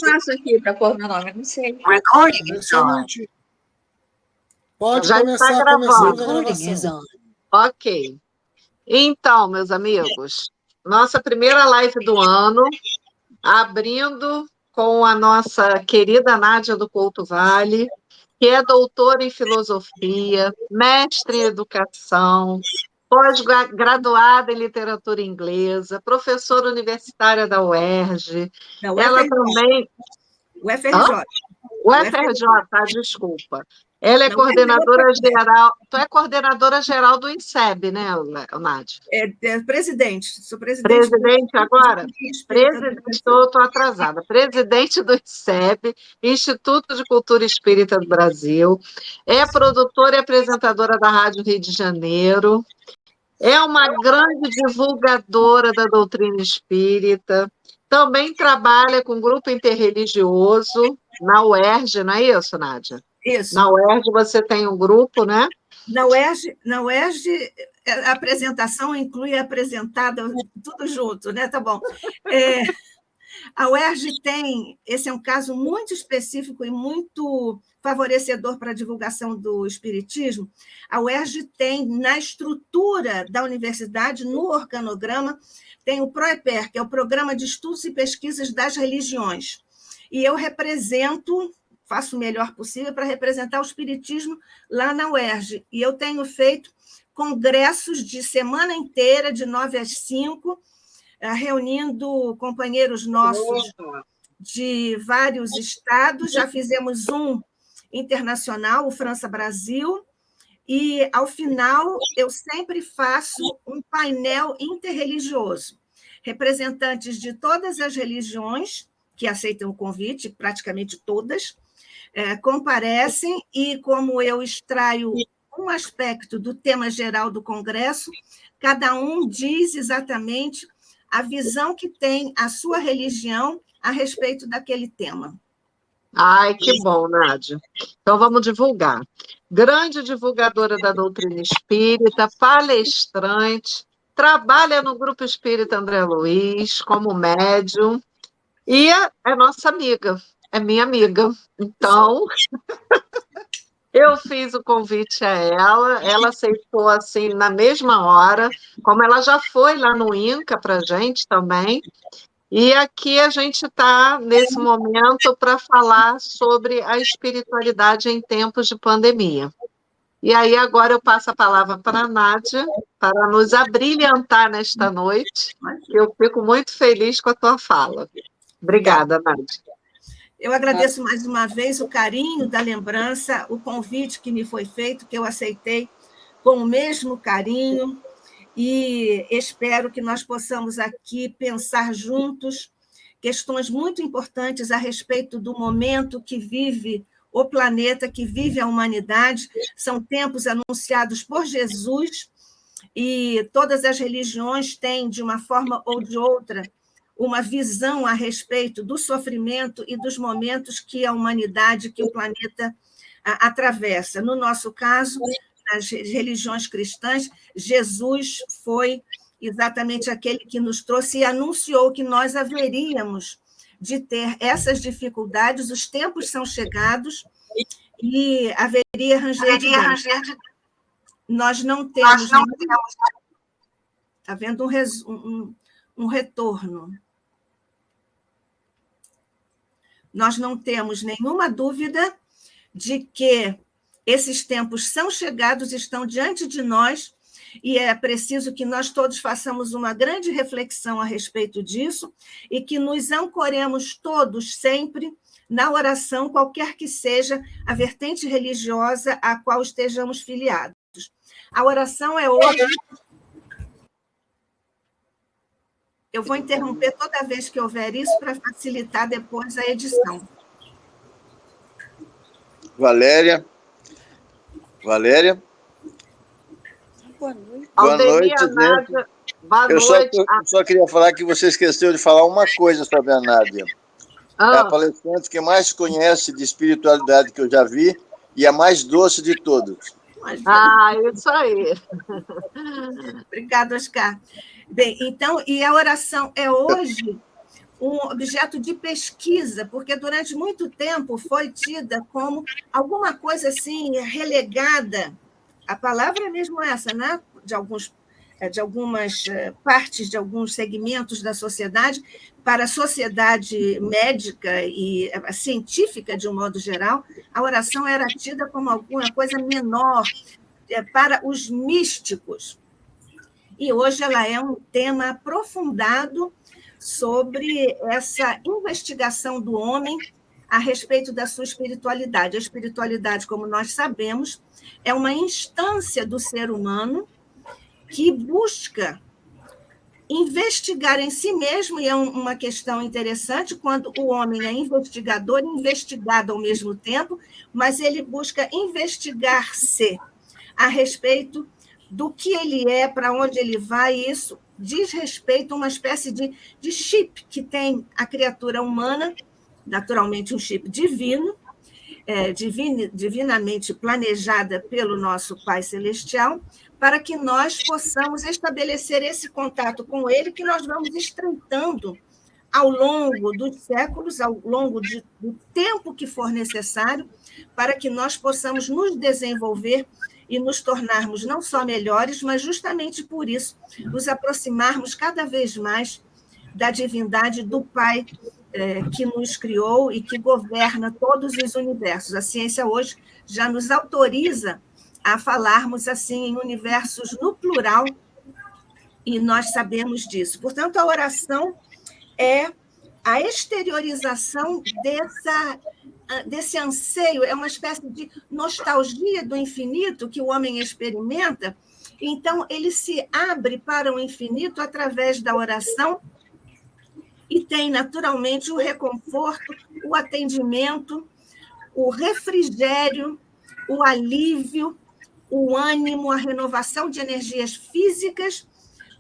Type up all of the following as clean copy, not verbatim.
faço aqui para pôr meu nome? Não sei. Pode Já começar, está gravando. Começamos a gravação. Ok. Então, meus amigos, nossa primeira live do ano, abrindo com a nossa querida Nádia do Couto Vale, que é doutora em filosofia, mestre em educação, pós-graduada em literatura inglesa, professora universitária da UERJ. Não, Ela também... O FRJ. O FRJ, tá, desculpa. Ela é Não, coordenadora geral. Tu é coordenadora geral do INSEB, né, Nádia? Presidente. Sou presidente. Presidente agora? Presidente, estou atrasada. Presidente do INSEB, Instituto de Cultura Espírita do Brasil. É produtora e apresentadora da Rádio Rio de Janeiro. É uma grande divulgadora da doutrina espírita. Também trabalha com grupo interreligioso na UERJ, não é isso, Nádia? Isso. Na UERJ você tem um grupo, né? Na UERJ, a apresentação inclui apresentada, tudo junto, né? Tá bom. A UERJ tem, esse é um caso muito específico e muito favorecedor para a divulgação do espiritismo. A UERJ tem, na estrutura da universidade, no organograma, tem o PROEPER, que é o Programa de Estudos e Pesquisas das Religiões. E eu faço o melhor possível para representar o espiritismo lá na UERJ. E eu tenho feito congressos de semana inteira, de 9 às 5, reunindo companheiros nossos de vários estados. Já fizemos um internacional, o França-Brasil, e, ao final, eu sempre faço um painel interreligioso. Representantes de todas as religiões que aceitam o convite, praticamente todas, comparecem, e como eu extraio um aspecto do tema geral do Congresso, cada um diz exatamente a visão que tem a sua religião a respeito daquele tema. Ai, que bom, Nádia. Então, vamos divulgar. Grande divulgadora da doutrina espírita, palestrante, trabalha no Grupo Espírita André Luiz como médium, e é nossa amiga, é minha amiga. Então, eu fiz o convite a ela aceitou assim na mesma hora, como ela já foi lá no INCA para a gente também. E aqui a gente está, nesse momento, para falar sobre a espiritualidade em tempos de pandemia. E aí, agora eu passo a palavra para a Nádia, para nos abrilhantar nesta noite, que eu fico muito feliz com a tua fala. Obrigada, Nádia. Eu agradeço mais uma vez o carinho da lembrança, o convite que me foi feito, que eu aceitei com o mesmo carinho, e espero que nós possamos aqui pensar juntos questões muito importantes a respeito do momento que vive o planeta, que vive a humanidade. São tempos anunciados por Jesus, e todas as religiões têm, de uma forma ou de outra, uma visão a respeito do sofrimento e dos momentos que a humanidade, que o planeta atravessa. No nosso caso, nas religiões cristãs, Jesus foi exatamente aquele que nos trouxe e anunciou que nós haveríamos de ter essas dificuldades, os tempos são chegados e haveria ranger de dentes. Nós não temos... Está havendo um retorno. Nós não temos nenhuma dúvida de que esses tempos são chegados, estão diante de nós, e é preciso que nós todos façamos uma grande reflexão a respeito disso e que nos ancoremos todos sempre na oração, qualquer que seja a vertente religiosa a qual estejamos filiados. A oração é hoje... Eu vou interromper toda vez que houver isso para facilitar depois a edição. Valéria? Boa noite. Boa noite, Nádia. Boa eu noite. Só queria falar que você esqueceu de falar uma coisa sobre a Nádia. É a palestrante que mais conhece de espiritualidade que eu já vi e a mais doce de todos. Isso aí. Obrigada, Oscar. Bem, então, e a oração é hoje um objeto de pesquisa, porque durante muito tempo foi tida como alguma coisa assim relegada, a palavra é mesmo essa, né? de algumas partes, de alguns segmentos da sociedade, para a sociedade médica e científica, de um modo geral, a oração era tida como alguma coisa menor para os místicos. E hoje ela é um tema aprofundado sobre essa investigação do homem a respeito da sua espiritualidade. A espiritualidade, como nós sabemos, é uma instância do ser humano que busca investigar em si mesmo, e é uma questão interessante, quando o homem é investigador e investigado ao mesmo tempo, mas ele busca investigar-se a respeito do que ele é, para onde ele vai, e isso diz respeito a uma espécie de chip que tem a criatura humana, naturalmente um chip divino, divinamente planejada pelo nosso Pai Celestial, para que nós possamos estabelecer esse contato com ele, que nós vamos estreitando ao longo dos séculos, ao longo do tempo que for necessário, para que nós possamos nos desenvolver e nos tornarmos não só melhores, mas justamente por isso nos aproximarmos cada vez mais da divindade do Pai que nos criou e que governa todos os universos. A ciência hoje já nos autoriza a falarmos assim em universos no plural, e nós sabemos disso. Portanto, a oração é a exteriorização desse anseio, é uma espécie de nostalgia do infinito que o homem experimenta. Então, ele se abre para o infinito através da oração e tem, naturalmente, o reconforto, o atendimento, o refrigério, o alívio, o ânimo, a renovação de energias físicas,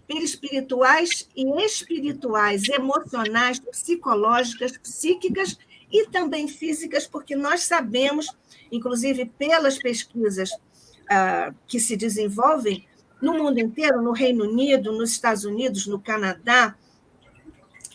perispirituais e espirituais, emocionais, psicológicas, psíquicas e também físicas, porque nós sabemos, inclusive pelas pesquisas que se desenvolvem no mundo inteiro, no Reino Unido, nos Estados Unidos, no Canadá,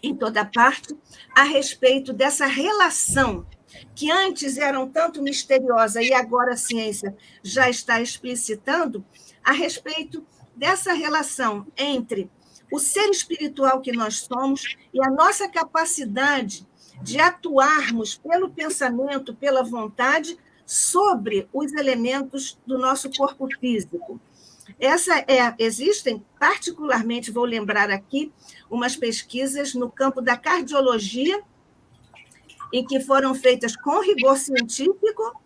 em toda parte, a respeito dessa relação que antes eram tanto misteriosa e agora a ciência já está explicitando, a respeito dessa relação entre o ser espiritual que nós somos e a nossa capacidade de atuarmos pelo pensamento, pela vontade, sobre os elementos do nosso corpo físico. Existem, particularmente, vou lembrar aqui, umas pesquisas no campo da cardiologia, em que foram feitas com rigor científico,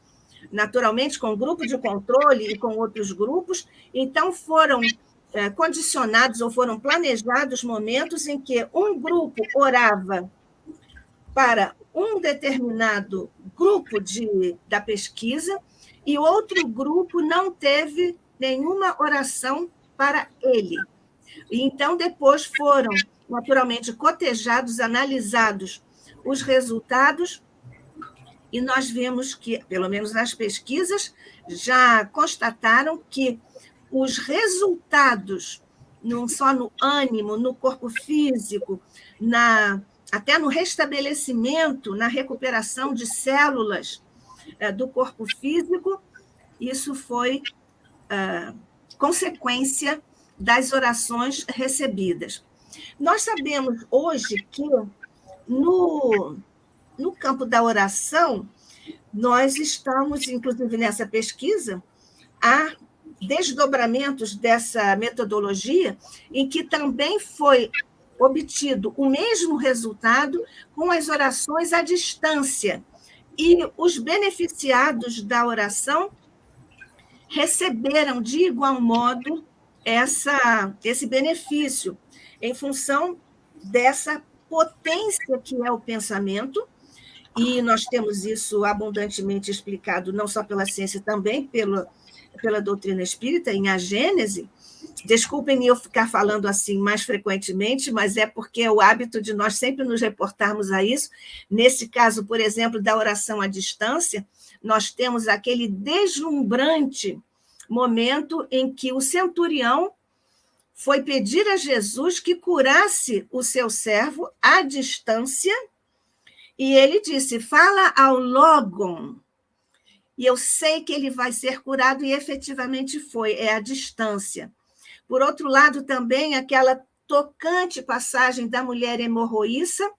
naturalmente com grupo de controle e com outros grupos. Então, foram condicionados ou foram planejados momentos em que um grupo orava para um determinado grupo da pesquisa e outro grupo não teve nenhuma oração para ele. Então, depois foram, naturalmente, cotejados, analisados os resultados, e nós vimos que, pelo menos nas pesquisas, já constataram que os resultados, não só no ânimo, no corpo físico, até no restabelecimento, na recuperação de células do corpo físico, isso foi consequência das orações recebidas. Nós sabemos hoje que no campo da oração, nós estamos, inclusive nessa pesquisa, há desdobramentos dessa metodologia em que também foi obtido o mesmo resultado com as orações à distância. E os beneficiados da oração receberam, de igual modo, esse benefício, em função dessa potência que é o pensamento, e nós temos isso abundantemente explicado, não só pela ciência, também pela doutrina espírita, em A Gênese. Desculpem eu ficar falando assim mais frequentemente, mas é porque é o hábito de nós sempre nos reportarmos a isso. Nesse caso, por exemplo, da oração à distância, nós temos aquele deslumbrante momento em que o centurião foi pedir a Jesus que curasse o seu servo à distância, e ele disse, fala ao Lógon, e eu sei que ele vai ser curado, e efetivamente foi, é a distância. Por outro lado, também, aquela tocante passagem da mulher hemorroíça,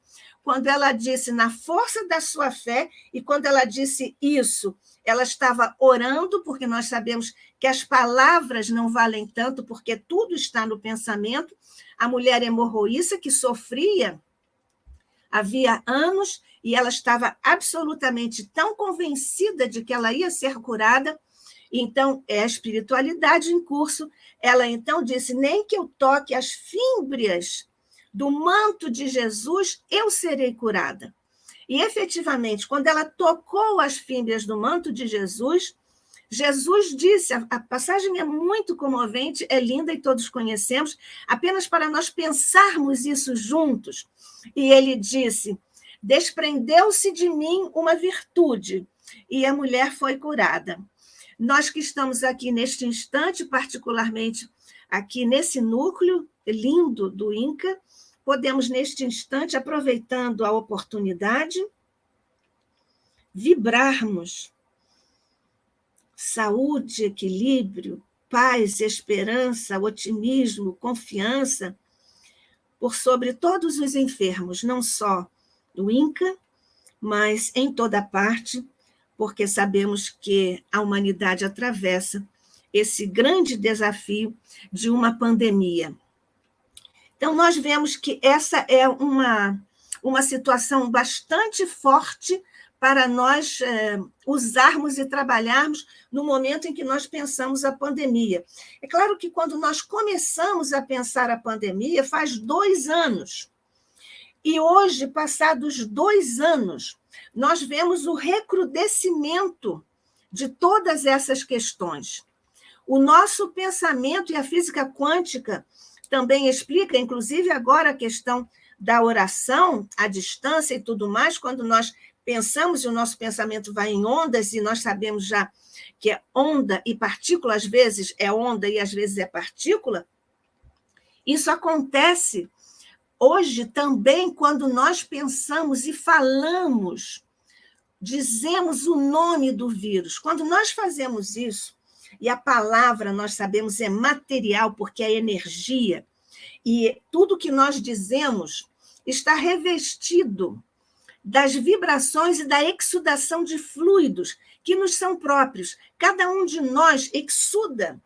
quando ela disse, na força da sua fé, e quando ela disse isso, ela estava orando, porque nós sabemos que as palavras não valem tanto, porque tudo está no pensamento. A mulher hemorroíça, que sofria havia anos, e ela estava absolutamente tão convencida de que ela ia ser curada, então é a espiritualidade em curso. Ela então disse, nem que eu toque as fímbrias do manto de Jesus, eu serei curada. E, efetivamente, quando ela tocou as fímbrias do manto de Jesus, Jesus disse, a passagem é muito comovente, é linda e todos conhecemos, apenas para nós pensarmos isso juntos. E ele disse, desprendeu-se de mim uma virtude, e a mulher foi curada. Nós que estamos aqui neste instante, particularmente aqui nesse núcleo lindo do INCA, podemos, neste instante, aproveitando a oportunidade, vibrarmos saúde, equilíbrio, paz, esperança, otimismo, confiança, por sobre todos os enfermos, não só do INCA, mas em toda parte, porque sabemos que a humanidade atravessa esse grande desafio de uma pandemia. Então, nós vemos que essa é uma situação bastante forte para nós usarmos e trabalharmos no momento em que nós pensamos a pandemia. É claro que quando nós começamos a pensar a pandemia, faz 2 anos. E hoje, passados 2 anos, nós vemos o recrudescimento de todas essas questões. O nosso pensamento e a física quântica também explica, inclusive agora a questão da oração à distância e tudo mais, quando nós pensamos e o nosso pensamento vai em ondas, e nós sabemos já que é onda e partícula, às vezes é onda e às vezes é partícula. Isso acontece hoje também quando nós pensamos e falamos, dizemos o nome do vírus. Quando nós fazemos isso, e a palavra, nós sabemos, é material, porque é energia, e tudo que nós dizemos está revestido das vibrações e da exudação de fluidos que nos são próprios. Cada um de nós exuda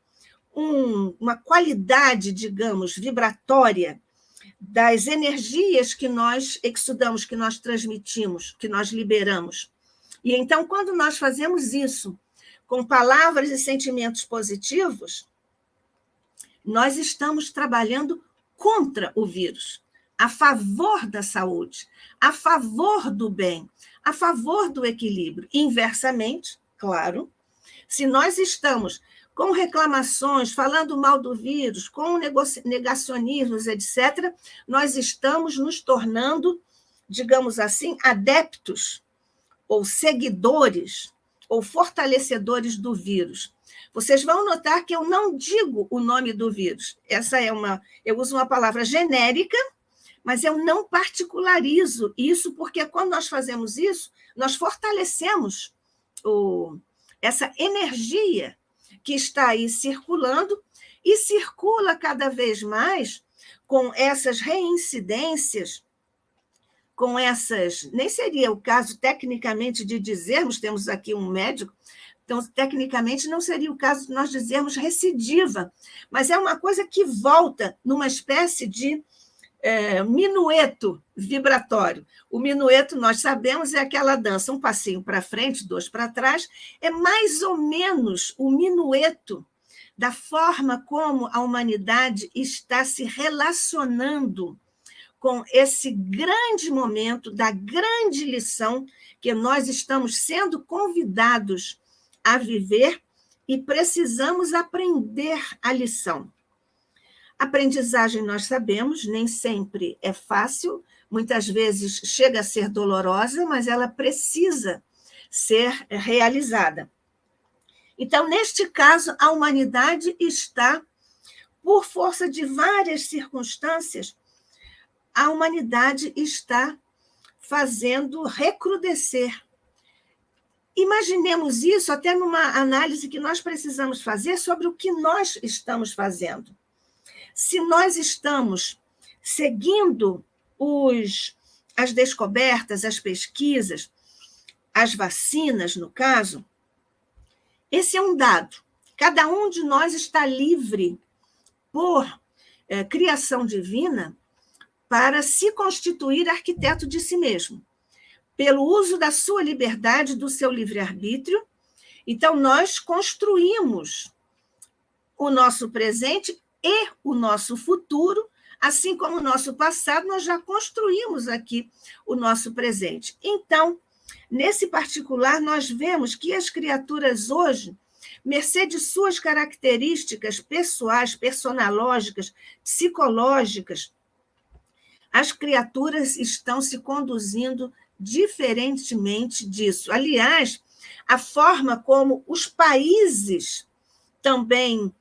uma qualidade, digamos, vibratória das energias que nós exudamos, que nós transmitimos, que nós liberamos. E então, quando nós fazemos isso com palavras e sentimentos positivos, nós estamos trabalhando contra o vírus, a favor da saúde, a favor do bem, a favor do equilíbrio. Inversamente, claro, se nós estamos com reclamações, falando mal do vírus, com negacionismos, etc., nós estamos nos tornando, digamos assim, adeptos ou seguidores ou fortalecedores do vírus. Vocês vão notar que eu não digo o nome do vírus. Eu uso uma palavra genérica, mas eu não particularizo isso, porque quando nós fazemos isso, nós fortalecemos essa energia que está aí circulando, e circula cada vez mais com essas reincidências, com essas... Nem seria o caso, tecnicamente, de dizermos, temos aqui um médico, então, tecnicamente, não seria o caso de nós dizermos recidiva, mas é uma coisa que volta numa espécie de minueto vibratório. O minueto, nós sabemos, é aquela dança, um passinho para frente, 2 para trás, é mais ou menos o minueto da forma como a humanidade está se relacionando com esse grande momento, da grande lição que nós estamos sendo convidados a viver e precisamos aprender a lição. Aprendizagem, nós sabemos, nem sempre é fácil, muitas vezes chega a ser dolorosa, mas ela precisa ser realizada. Então, neste caso, a humanidade está por força de várias circunstâncias, a humanidade está fazendo recrudescer. Imaginemos isso até numa análise que nós precisamos fazer sobre o que nós estamos fazendo. Se nós estamos seguindo as descobertas, as pesquisas, as vacinas, no caso, esse é um dado. Cada um de nós está livre, por criação divina, para se constituir arquiteto de si mesmo, pelo uso da sua liberdade, do seu livre-arbítrio. Então, nós construímos o nosso presente e o nosso futuro, assim como o nosso passado, nós já construímos aqui o nosso presente. Então, nesse particular, nós vemos que as criaturas hoje, mercê de suas características pessoais, personológicas, psicológicas, as criaturas estão se conduzindo diferentemente disso. Aliás, a forma como os países também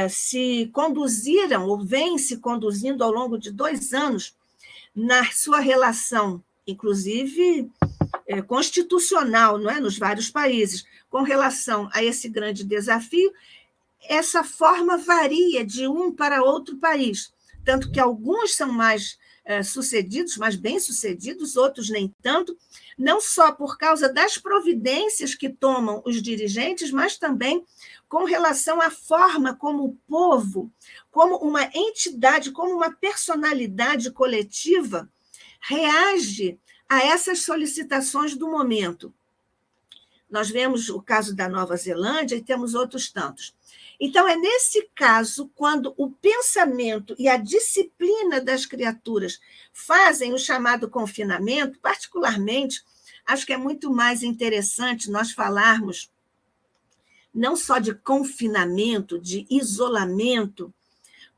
se conduziram, ou vêm se conduzindo ao longo de 2 anos, na sua relação, inclusive constitucional, não é? Nos vários países, com relação a esse grande desafio, essa forma varia de um para outro país, tanto que alguns são mais sucedidos, mais bem-sucedidos, outros nem tanto, não só por causa das providências que tomam os dirigentes, mas também com relação à forma como o povo, como uma entidade, como uma personalidade coletiva, reage a essas solicitações do momento. Nós vemos o caso da Nova Zelândia e temos outros tantos. Então, é nesse caso, quando o pensamento e a disciplina das criaturas fazem o chamado confinamento, particularmente, acho que é muito mais interessante nós falarmos não só de confinamento, de isolamento,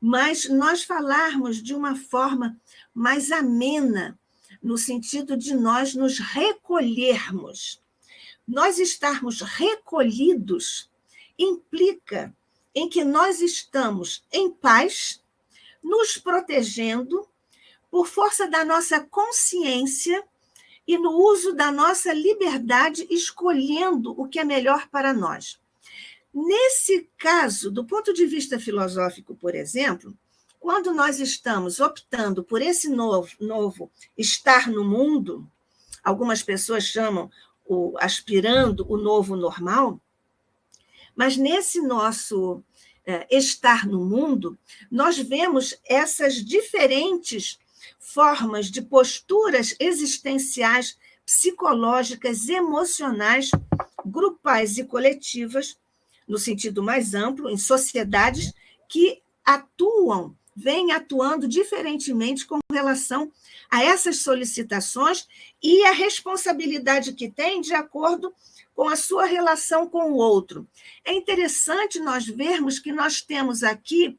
mas nós falarmos de uma forma mais amena, no sentido de nós nos recolhermos. Nós estarmos recolhidos implica em que nós estamos em paz, nos protegendo por força da nossa consciência e no uso da nossa liberdade, escolhendo o que é melhor para nós. Nesse caso, do ponto de vista filosófico, por exemplo, quando nós estamos optando por esse novo estar no mundo, algumas pessoas chamam aspirando o novo normal, mas nesse nosso estar no mundo, nós vemos essas diferentes formas de posturas existenciais, psicológicas, emocionais, grupais e coletivas, no sentido mais amplo, em sociedades que vêm atuando diferentemente com relação a essas solicitações e a responsabilidade que têm de acordo com a sua relação com o outro. É interessante nós vermos que nós temos aqui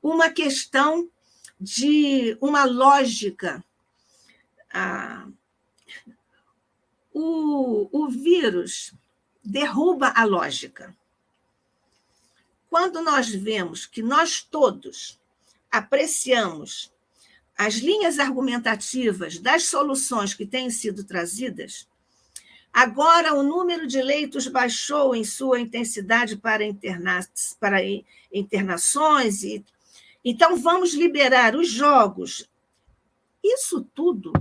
uma questão de uma lógica. O vírus derruba a lógica. Quando nós vemos que nós todos apreciamos as linhas argumentativas das soluções que têm sido trazidas, agora o número de leitos baixou em sua intensidade para internações, então vamos liberar os jogos. Isso tudo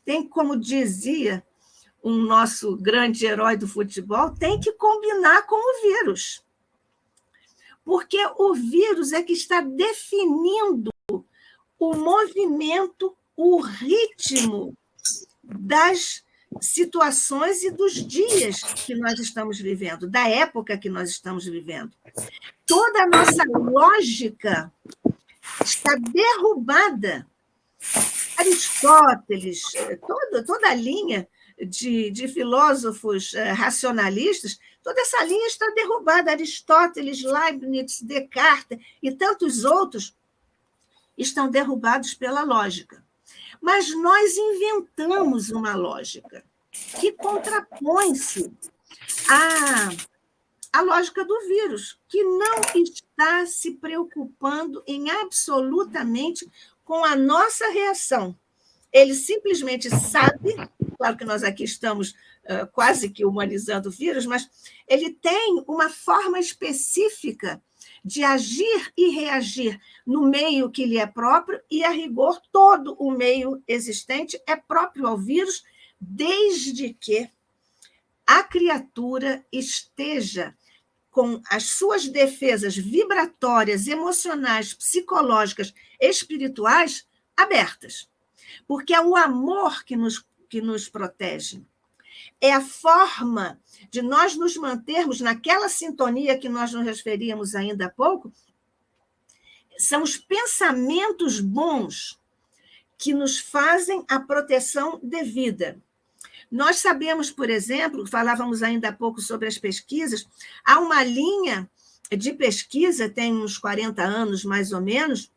tem, como dizia um nosso grande herói do futebol, tem que combinar com o vírus. Porque o vírus é que está definindo o movimento, o ritmo das situações e dos dias que nós estamos vivendo, da época que nós estamos vivendo. Toda a nossa lógica está derrubada. Aristóteles, toda a linha de filósofos racionalistas, toda essa linha está derrubada. Aristóteles, Leibniz, Descartes e tantos outros estão derrubados pela lógica. Mas nós inventamos uma lógica que contrapõe-se a lógica do vírus, que não está se preocupando em absolutamente com a nossa reação. Ele simplesmente sabe, claro que nós aqui estamos quase que humanizando o vírus, mas ele tem uma forma específica de agir e reagir no meio que lhe é próprio, e, a rigor, todo o meio existente é próprio ao vírus, desde que a criatura esteja com as suas defesas vibratórias, emocionais, psicológicas, espirituais abertas. Porque é o amor que nos protege. É a forma de nós nos mantermos naquela sintonia que nós nos referíamos ainda há pouco. São os pensamentos bons que nos fazem a proteção devida. Nós sabemos, por exemplo, falávamos ainda há pouco sobre as pesquisas, há uma linha de pesquisa, tem uns 40 anos mais ou menos,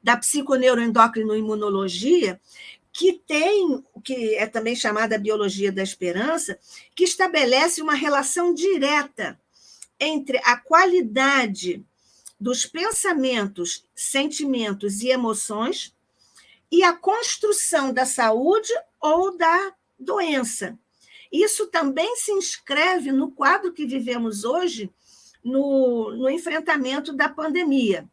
da psiconeuroendocrinoimunologia, que é também chamada biologia da esperança, que estabelece uma relação direta entre a qualidade dos pensamentos, sentimentos e emoções e a construção da saúde ou da doença. Isso também se inscreve no quadro que vivemos hoje, no enfrentamento da pandemia.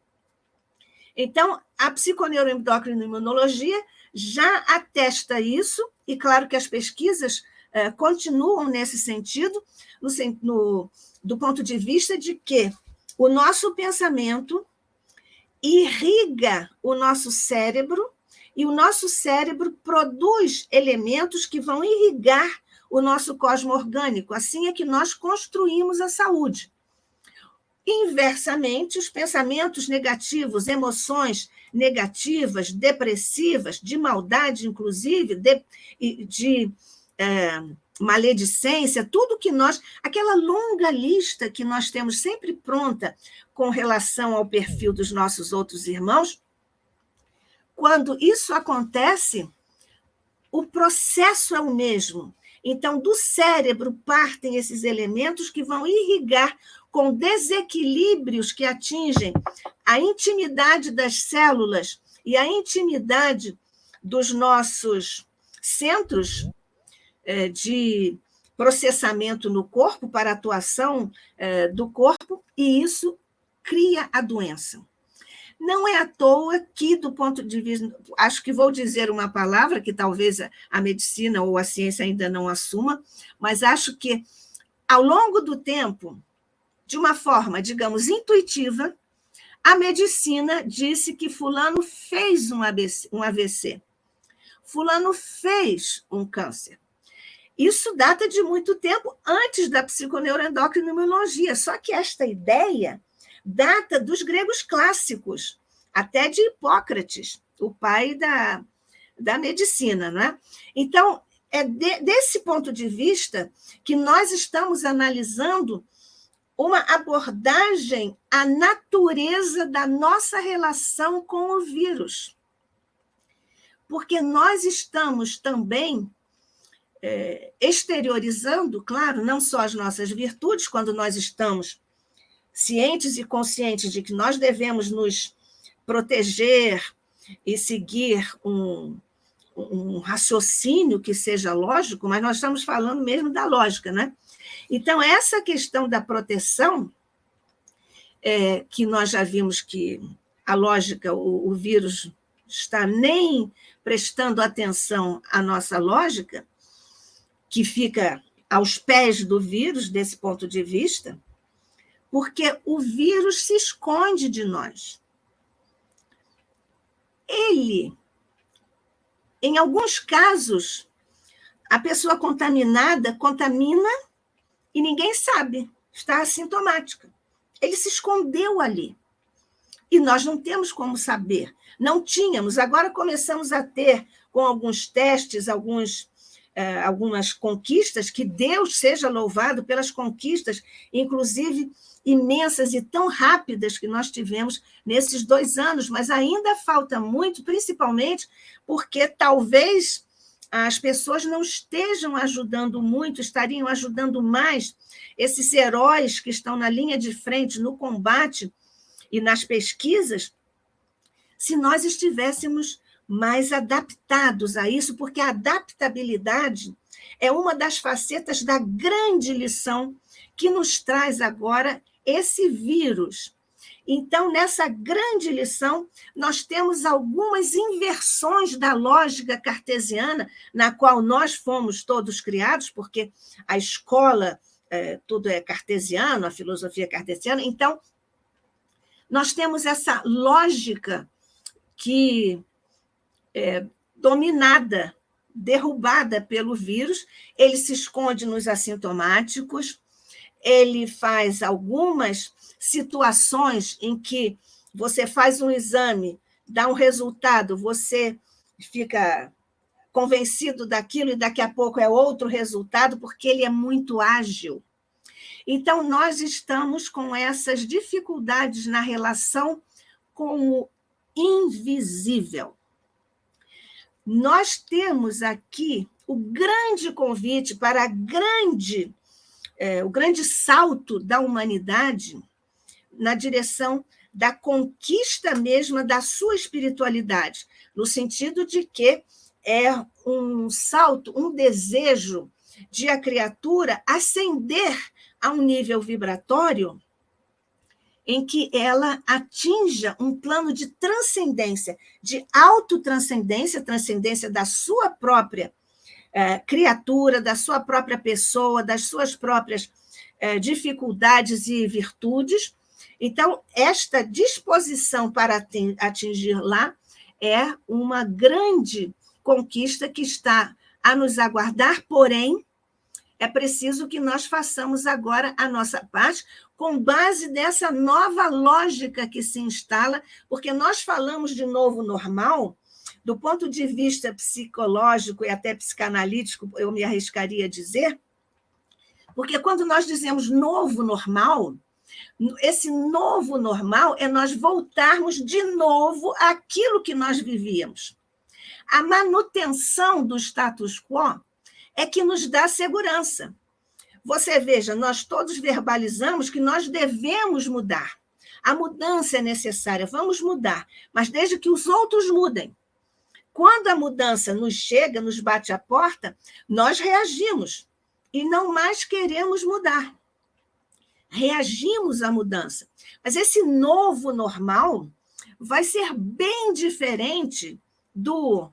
Então, a psiconeuroendocrinoimunologia já atesta isso, e claro que as pesquisas continuam nesse sentido, do ponto de vista de que o nosso pensamento irriga o nosso cérebro, e o nosso cérebro produz elementos que vão irrigar o nosso cosmo orgânico. Assim é que nós construímos a saúde. Inversamente, os pensamentos negativos, emoções negativas, depressivas, de maldade, inclusive, de maledicência, tudo que aquela longa lista que nós temos sempre pronta com relação ao perfil dos nossos outros irmãos, quando isso acontece, o processo é o mesmo. Então, do cérebro partem esses elementos que vão irrigar com desequilíbrios que atingem a intimidade das células e a intimidade dos nossos centros de processamento no corpo, para a atuação do corpo, e isso cria a doença. Não é à toa que, do ponto de vista... Acho que vou dizer uma palavra que talvez a medicina ou a ciência ainda não assuma, mas acho que, ao longo do tempo, de uma forma, digamos, intuitiva, a medicina disse que fulano fez um AVC, fulano fez um câncer. Isso data de muito tempo antes da psiconeuroendocrinologia, só que esta ideia data dos gregos clássicos, até de Hipócrates, o pai da medicina, não é? Então, é desse ponto de vista que nós estamos analisando uma abordagem à natureza da nossa relação com o vírus. Porque nós estamos também exteriorizando, claro, não só as nossas virtudes, quando nós estamos cientes e conscientes de que nós devemos nos proteger e seguir um raciocínio que seja lógico, mas nós estamos falando mesmo da lógica, né? Então, essa questão da proteção, que nós já vimos que a lógica, o vírus está nem prestando atenção à nossa lógica, que fica aos pés do vírus, desse ponto de vista, porque o vírus se esconde de nós. Ele, em alguns casos, a pessoa contaminada contamina e ninguém sabe, está assintomática. Ele se escondeu ali. E nós não temos como saber. Não tínhamos, agora começamos a ter, com alguns testes, algumas conquistas, que Deus seja louvado pelas conquistas, inclusive imensas e tão rápidas que nós tivemos nesses 2 anos, mas ainda falta muito, principalmente porque talvez as pessoas não estejam ajudando muito, estariam ajudando mais esses heróis que estão na linha de frente no combate e nas pesquisas, se nós estivéssemos mais adaptados a isso, porque a adaptabilidade é uma das facetas da grande lição que nos traz agora esse vírus. Então, nessa grande lição, nós temos algumas inversões da lógica cartesiana, na qual nós fomos todos criados, porque a escola, tudo é cartesiano, a filosofia é cartesiana. Então, nós temos essa lógica que é dominada, derrubada pelo vírus, ele se esconde nos assintomáticos, ele faz algumas situações em que você faz um exame, dá um resultado, você fica convencido daquilo e daqui a pouco é outro resultado, porque ele é muito ágil. Então, nós estamos com essas dificuldades na relação com o invisível. Nós temos aqui o grande convite para o grande salto da humanidade na direção da conquista mesma da sua espiritualidade, no sentido de que é um salto, um desejo de a criatura ascender a um nível vibratório em que ela atinja um plano de transcendência, de autotranscendência, transcendência da sua própria criatura, da sua própria pessoa, das suas próprias dificuldades e virtudes. Então, esta disposição para atingir lá é uma grande conquista que está a nos aguardar, porém, é preciso que nós façamos agora a nossa parte com base nessa nova lógica que se instala, porque nós falamos de novo normal, do ponto de vista psicológico e até psicanalítico, eu me arriscaria a dizer, porque quando nós dizemos novo normal, esse novo normal é nós voltarmos de novo àquilo que nós vivíamos. A manutenção do status quo é que nos dá segurança. Você veja, nós todos verbalizamos que nós devemos mudar. A mudança é necessária, vamos mudar, mas desde que os outros mudem. Quando a mudança nos chega, nos bate à porta, nós reagimos e não mais queremos mudar. Reagimos à mudança. Mas esse novo normal vai ser bem diferente do,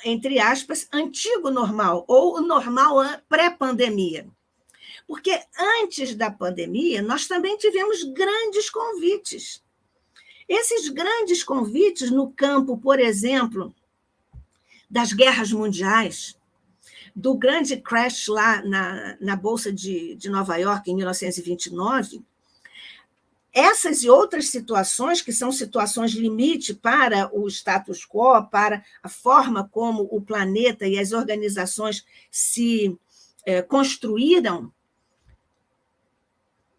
entre aspas, antigo normal, ou o normal pré-pandemia. Porque antes da pandemia, nós também tivemos grandes convites. Esses grandes convites no campo, por exemplo, das guerras mundiais, do grande crash lá na Bolsa de Nova York, em 1929, essas e outras situações, que são situações limite para o status quo, para a forma como o planeta e as organizações se construíram,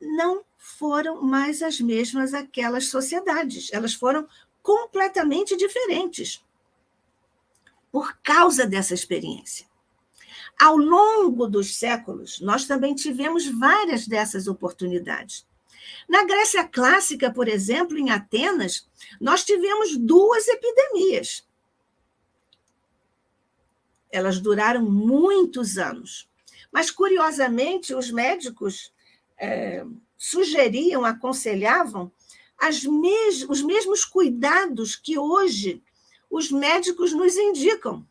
não foram mais as mesmas aquelas sociedades. Elas foram completamente diferentes por causa dessa experiência. Ao longo dos séculos, nós também tivemos várias dessas oportunidades. Na Grécia clássica, por exemplo, em Atenas, nós tivemos 2 epidemias. Elas duraram muitos anos. Mas, curiosamente, os médicos sugeriam, aconselhavam os mesmos cuidados que hoje os médicos nos indicam.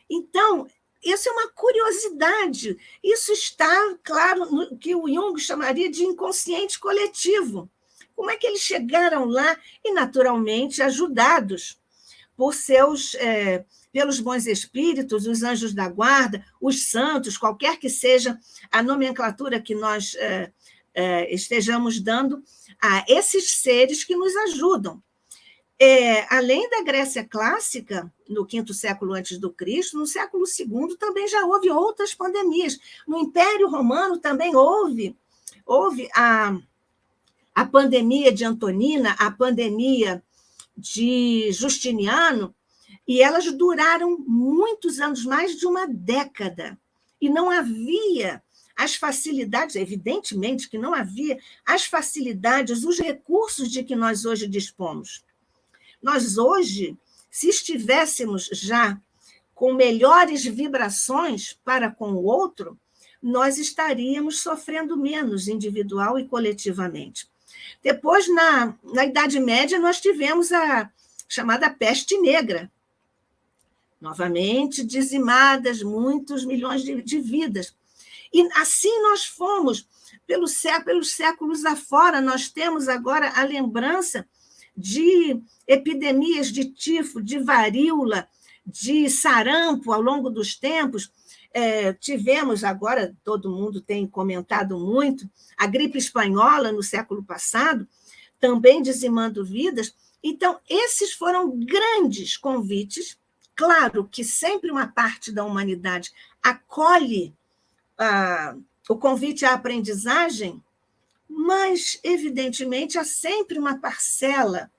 Então, isso é uma curiosidade. Isso está, claro, no que o Jung chamaria de inconsciente coletivo. Como é que eles chegaram lá e, naturalmente, ajudados por pelos bons espíritos, os anjos da guarda, os santos, qualquer que seja a nomenclatura que nós estejamos dando a esses seres que nos ajudam. Além da Grécia clássica, no V século antes do Cristo, no século II também já houve outras pandemias. No Império Romano também houve a pandemia de Antonina, a pandemia de Justiniano, E elas duraram muitos anos, mais de uma década. E não havia as facilidades, evidentemente que não havia as facilidades, os recursos de que nós hoje dispomos. Nós hoje, se estivéssemos já com melhores vibrações para com o outro, nós estaríamos sofrendo menos individual e coletivamente. Depois, na Idade Média, nós tivemos a chamada peste negra, novamente dizimadas muitos milhões de vidas. E assim nós fomos, pelos séculos afora, nós temos agora a lembrança de epidemias de tifo, de varíola, de sarampo ao longo dos tempos. Tivemos agora, todo mundo tem comentado muito, a gripe espanhola no século passado, também dizimando vidas. Então, esses foram grandes convites. Claro que sempre uma parte da humanidade acolhe o convite à aprendizagem, mas, evidentemente, há sempre uma parcela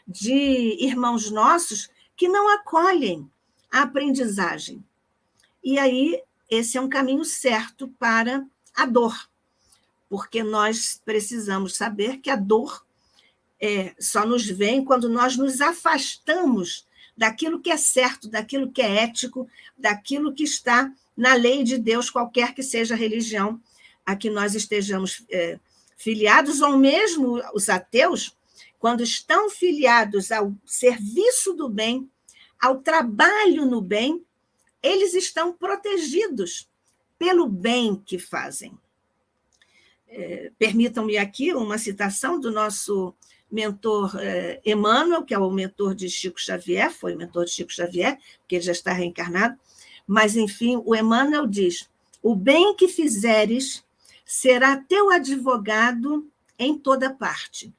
de irmãos nossos que não acolhem a aprendizagem. E aí, esse é um caminho certo para a dor, porque nós precisamos saber que a dor só nos vem quando nós nos afastamos daquilo que é certo, daquilo que é ético, daquilo que está na lei de Deus, qualquer que seja a religião a que nós estejamos filiados, ou mesmo os ateus, quando estão filiados ao serviço do bem, ao trabalho no bem, eles estão protegidos pelo bem que fazem. Permitam-me aqui uma citação do nosso mentor Emmanuel, que é o mentor de Chico Xavier, foi o mentor de Chico Xavier, porque ele já está reencarnado, mas, enfim, o Emmanuel diz: o bem que fizeres será teu advogado em toda parte.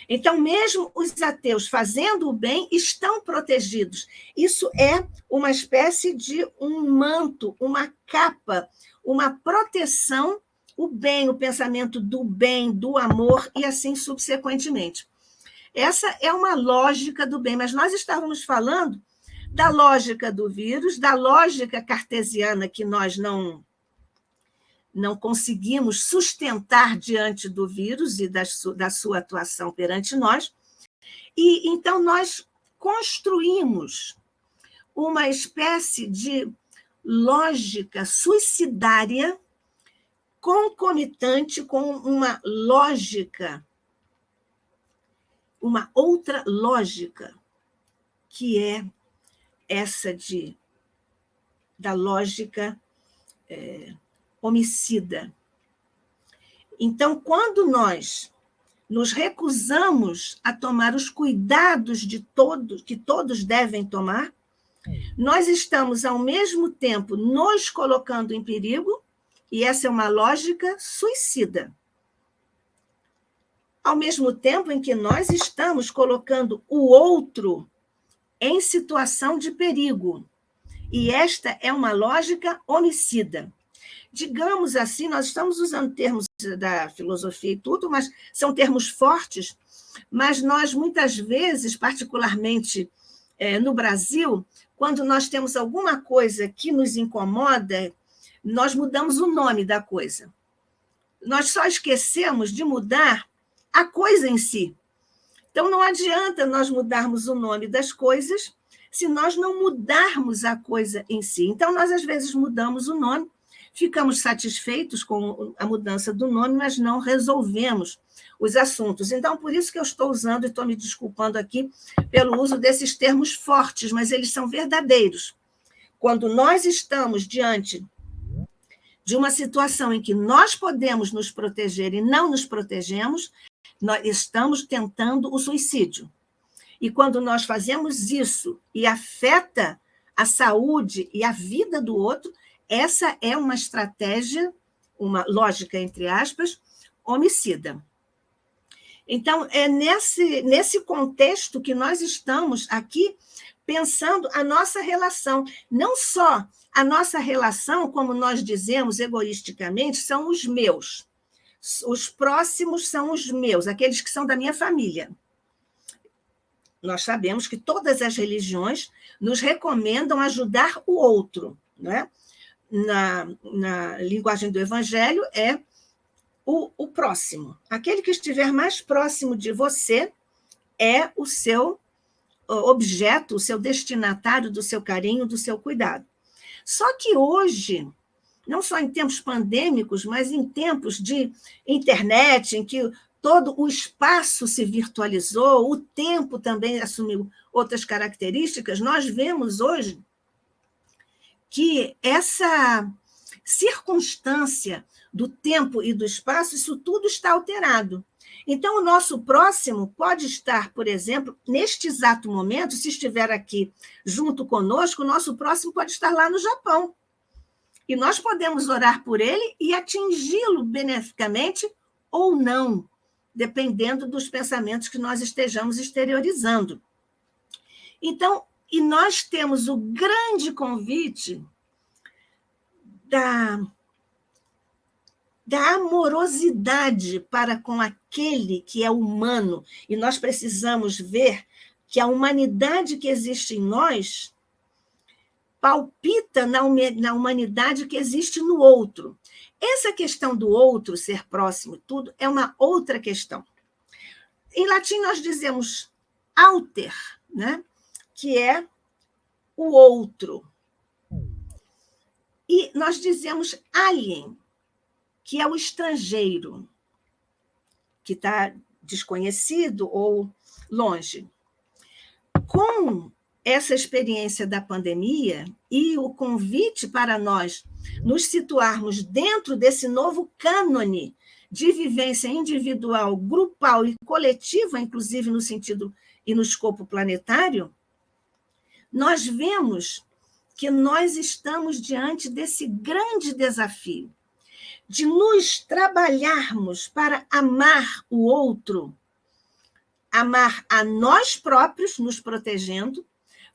Então, mesmo os ateus fazendo o bem estão protegidos. Isso é uma espécie de um manto, uma capa, uma proteção, o bem, o pensamento do bem, do amor, e assim subsequentemente. Essa é uma lógica do bem, mas nós estávamos falando da lógica do vírus, da lógica cartesiana que nós não conseguimos sustentar diante do vírus e da sua atuação perante nós. E então nós construímos uma espécie de lógica suicidária concomitante com uma lógica, uma outra lógica, que é essa da lógica homicida. Então, quando nós nos recusamos a tomar os cuidados que todos devem tomar, nós estamos, ao mesmo tempo, nos colocando em perigo, e essa é uma lógica suicida. Ao mesmo tempo em que nós estamos colocando o outro em situação de perigo. E esta é uma lógica homicida. Digamos assim, nós estamos usando termos da filosofia e tudo, mas são termos fortes, mas nós, muitas vezes, particularmente no Brasil, quando nós temos alguma coisa que nos incomoda, nós mudamos o nome da coisa. Nós só esquecemos de mudar a coisa em si. Então, não adianta nós mudarmos o nome das coisas se nós não mudarmos a coisa em si. Então, nós, às vezes, mudamos o nome, ficamos satisfeitos com a mudança do nome, mas não resolvemos os assuntos. Então, por isso que eu estou usando, e estou me desculpando aqui pelo uso desses termos fortes, mas eles são verdadeiros. Quando nós estamos diante de uma situação em que nós podemos nos proteger e não nos protegemos, nós estamos tentando o suicídio. E quando nós fazemos isso e afeta a saúde e a vida do outro, essa é uma estratégia, uma lógica, entre aspas, homicida. Então, é nesse contexto que nós estamos aqui pensando a nossa relação. Não só a nossa relação, como nós dizemos egoisticamente, são os meus. Os próximos são os meus, aqueles que são da minha família. nós sabemos que todas as religiões nos recomendam ajudar o outro, né? Na linguagem do Evangelho, é o próximo. Aquele que estiver mais próximo de você é o seu objeto, o seu destinatário do seu carinho, do seu cuidado. Só que hoje, não só em tempos pandêmicos, mas em tempos de internet, em que todo o espaço se virtualizou, o tempo também assumiu outras características, nós vemos hoje que essa circunstância do tempo e do espaço, isso tudo está alterado. Então, o nosso próximo pode estar, por exemplo, neste exato momento, se estiver aqui junto conosco, o nosso próximo pode estar lá no Japão. E nós podemos orar por ele e atingi-lo beneficamente ou não, dependendo dos pensamentos que nós estejamos exteriorizando. Então, e nós temos o grande convite da amorosidade para com aquele que é humano, e nós precisamos ver que a humanidade que existe em nós palpita na humanidade que existe no outro. Essa questão do outro ser próximo, tudo, é uma outra questão. Em latim, nós dizemos alter, né? Que é o outro. E nós dizemos alien, que é o estrangeiro, que está desconhecido ou longe. Com essa experiência da pandemia e o convite para nós nos situarmos dentro desse novo cânone de vivência individual, grupal e coletiva, inclusive no sentido e no escopo planetário, nós vemos que nós estamos diante desse grande desafio de nos trabalharmos para amar o outro, amar a nós próprios, nos protegendo.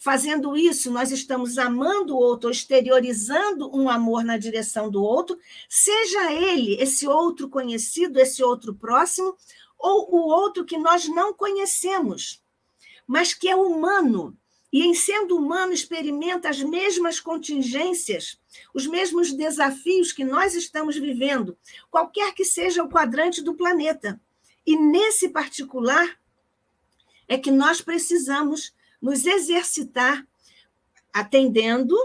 Fazendo isso, nós estamos amando o outro, exteriorizando um amor na direção do outro, seja ele esse outro conhecido, esse outro próximo, ou o outro que nós não conhecemos, mas que é humano, e em sendo humano experimenta as mesmas contingências, os mesmos desafios que nós estamos vivendo, qualquer que seja o quadrante do planeta. E nesse particular é que nós precisamos nos exercitar atendendo,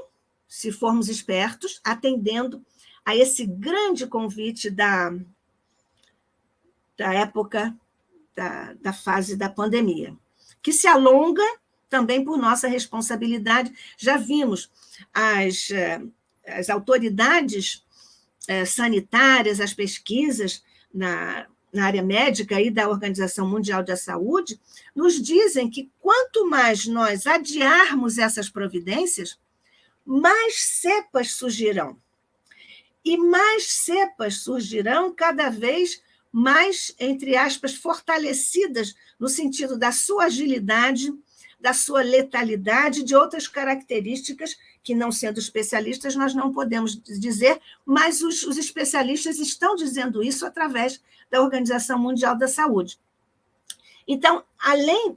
se formos espertos, atendendo a esse grande convite da época, da fase da pandemia, que se alonga também por nossa responsabilidade. Já vimos as autoridades sanitárias, as pesquisas na área médica e da Organização Mundial da Saúde, nos dizem que quanto mais nós adiarmos essas providências, mais cepas surgirão. E mais cepas surgirão cada vez mais, entre aspas, fortalecidas no sentido da sua agilidade, da sua letalidade, de outras características que, não sendo especialistas, nós não podemos dizer, mas os especialistas estão dizendo isso através da Organização Mundial da Saúde. Então, além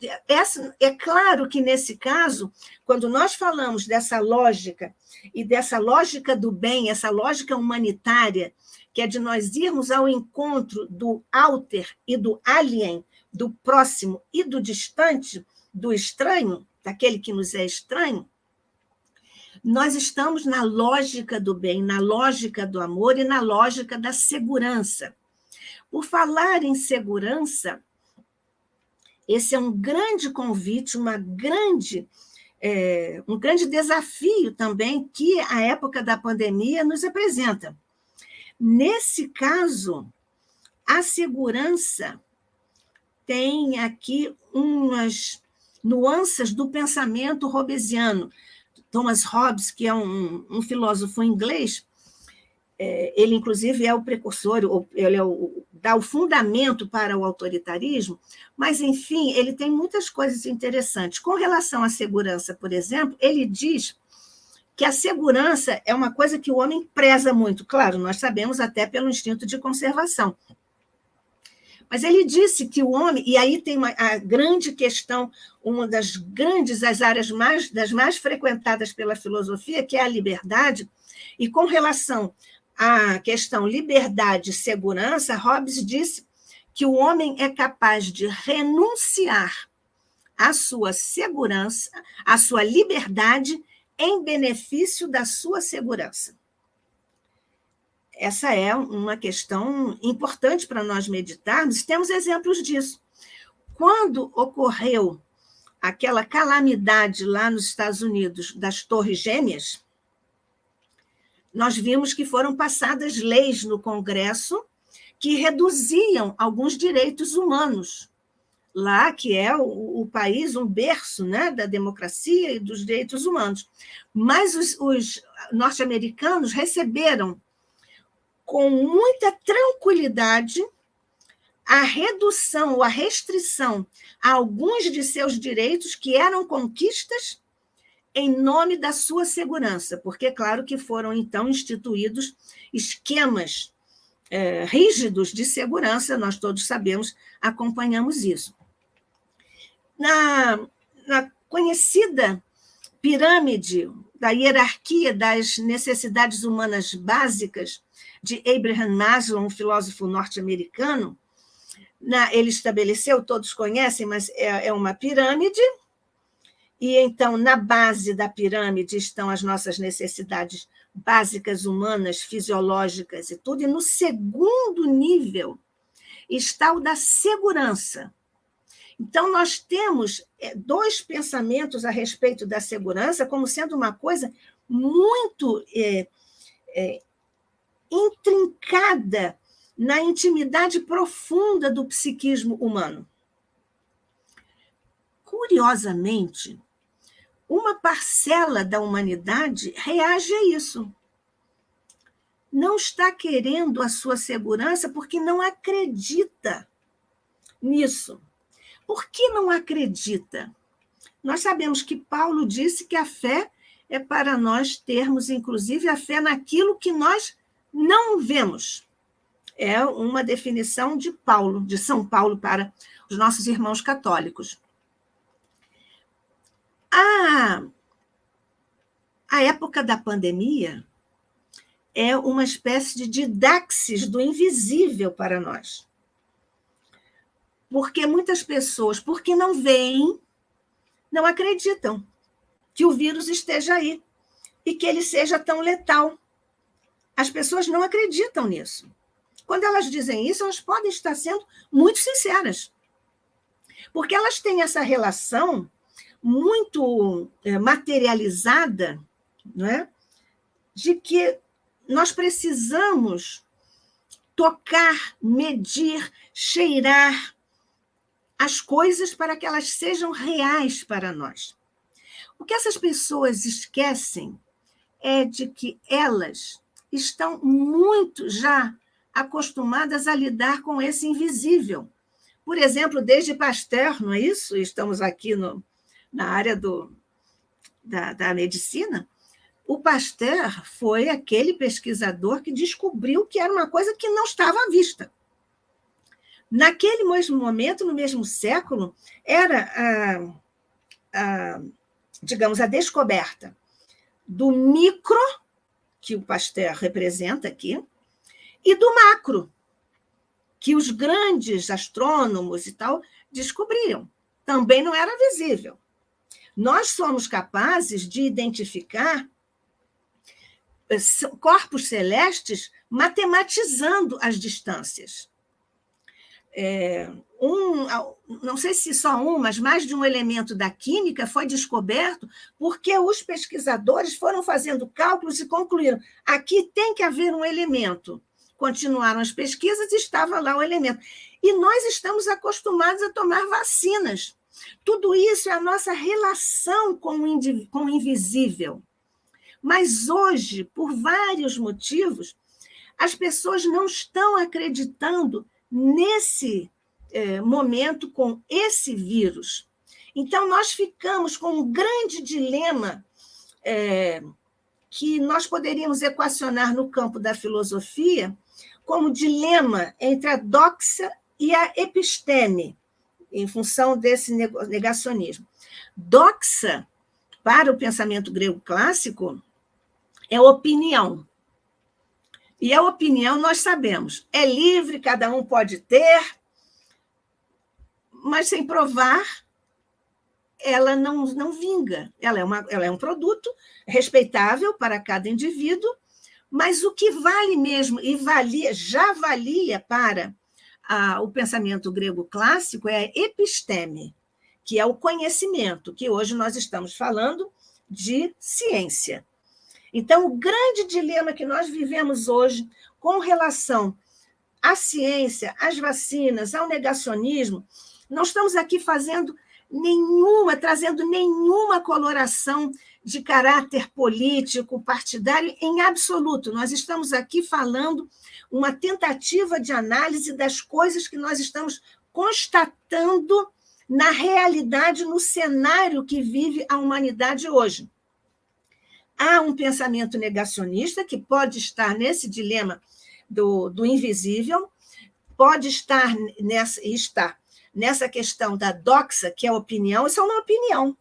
é claro que, nesse caso, quando nós falamos dessa lógica, e dessa lógica do bem, essa lógica humanitária, que é de nós irmos ao encontro do alter e do alien, do próximo e do distante, do estranho, daquele que nos é estranho, nós estamos na lógica do bem, na lógica do amor e na lógica da segurança. Por falar em segurança, esse é um grande convite, um grande desafio também que a época da pandemia nos apresenta. Nesse caso, a segurança tem aqui umas nuances do pensamento hobbesiano. Thomas Hobbes, que é um filósofo inglês, ele, inclusive, é o precursor, ele dá o fundamento para o autoritarismo, mas, enfim, ele tem muitas coisas interessantes. Com relação à segurança, por exemplo, ele diz que a segurança é uma coisa que o homem preza muito. Claro, nós sabemos até pelo instinto de conservação. Mas ele disse que o homem, e aí tem a grande questão, uma das grandes, as áreas das mais frequentadas pela filosofia, que é a liberdade, e com relação à questão liberdade e segurança, Hobbes disse que o homem é capaz de renunciar à sua segurança, à sua liberdade, em benefício da sua segurança. Essa é uma questão importante para nós meditarmos, temos exemplos disso. Quando ocorreu aquela calamidade lá nos Estados Unidos das Torres Gêmeas, nós vimos que foram passadas leis no Congresso que reduziam alguns direitos humanos, lá que é o país, um berço, né, da democracia e dos direitos humanos. Mas os norte-americanos receberam com muita tranquilidade a redução ou a restrição a alguns de seus direitos que eram conquistas em nome da sua segurança, porque, claro, que foram, então, instituídos esquemas rígidos de segurança, nós todos sabemos, acompanhamos isso. Na conhecida pirâmide da hierarquia das necessidades humanas básicas de Abraham Maslow, um filósofo norte-americano, ele estabeleceu, todos conhecem, mas é uma pirâmide, e então na base da pirâmide estão as nossas necessidades básicas humanas, fisiológicas e tudo, e no segundo nível está o da segurança. Então, nós temos dois pensamentos a respeito da segurança como sendo uma coisa muito intrincada na intimidade profunda do psiquismo humano. Curiosamente, uma parcela da humanidade reage a isso. Não está querendo a sua segurança porque não acredita nisso. Por que não acredita? Nós sabemos que Paulo disse que a fé é para nós termos, inclusive, a fé naquilo que nós não vemos. É uma definição de Paulo, de São Paulo, para os nossos irmãos católicos. A época da pandemia é uma espécie de didaxis do invisível para nós. Porque muitas pessoas, porque não veem, não acreditam que o vírus esteja aí e que ele seja tão letal. As pessoas não acreditam nisso. Quando elas dizem isso, elas podem estar sendo muito sinceras. Porque elas têm essa relação muito materializada, não é? De que nós precisamos tocar, medir, cheirar as coisas para que elas sejam reais para nós. O que essas pessoas esquecem é de que elas estão muito já acostumadas a lidar com esse invisível. Por exemplo, desde Pasteur, não é isso? Estamos aqui na área da medicina. O Pasteur foi aquele pesquisador que descobriu que era uma coisa que não estava à vista. Naquele mesmo momento, no mesmo século, era digamos, a descoberta do micro, que o Pasteur representa aqui, e do macro, que os grandes astrônomos e tal descobriam. Também não era visível. Nós somos capazes de identificar corpos celestes matematizando as distâncias. Não sei se só mas mais de um elemento da química foi descoberto porque os pesquisadores foram fazendo cálculos e concluíram: aqui tem que haver um elemento. Continuaram as pesquisas e estava lá o elemento. E nós estamos acostumados a tomar vacinas. Tudo isso é a nossa relação com o invisível. Mas hoje, por vários motivos, as pessoas não estão acreditando nesse momento com esse vírus. Então, nós ficamos com um grande dilema que nós poderíamos equacionar no campo da filosofia como dilema entre a doxa e a episteme, em função desse negacionismo. Doxa, para o pensamento grego clássico, é opinião. E a opinião, nós sabemos, é livre, cada um pode ter, mas sem provar, ela não vinga. Ela é um produto respeitável para cada indivíduo, mas o que vale mesmo, e já valia para o pensamento grego clássico, é a episteme, que é o conhecimento, que hoje nós estamos falando de ciência. Então, o grande dilema que nós vivemos hoje com relação à ciência, às vacinas, ao negacionismo, não estamos aqui trazendo nenhuma coloração de caráter político, partidário, em absoluto. Nós estamos aqui falando uma tentativa de análise das coisas que nós estamos constatando na realidade, no cenário que vive a humanidade hoje. Há um pensamento negacionista que pode estar nesse dilema do invisível, pode estar nessa questão da doxa, que é a opinião, isso é uma opinião.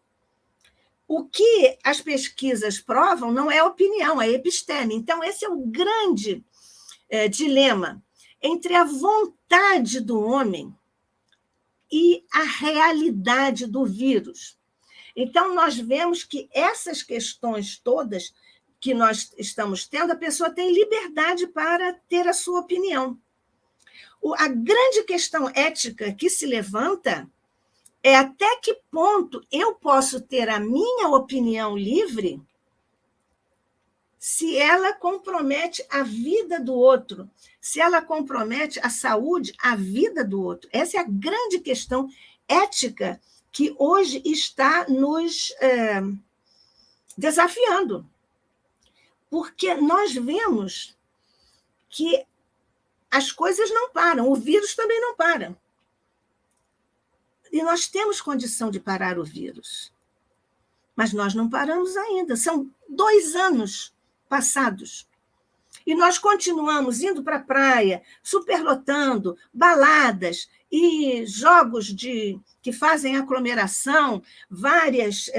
O que as pesquisas provam não é opinião, é episteme. Então, esse é o grande dilema entre a vontade do homem e a realidade do vírus. Então, nós vemos que essas questões todas que nós estamos tendo, a pessoa tem liberdade para ter a sua opinião. A grande questão ética que se levanta é até que ponto eu posso ter a minha opinião livre se ela compromete a vida do outro, se ela compromete a saúde, a vida do outro. Essa é a grande questão ética que hoje está nos desafiando. Porque nós vemos que as coisas não param, o vírus também não para. E nós temos condição de parar o vírus. Mas nós não paramos ainda. São 2 anos passados. E nós continuamos indo para a praia, superlotando, baladas e jogos que fazem aglomeração, várias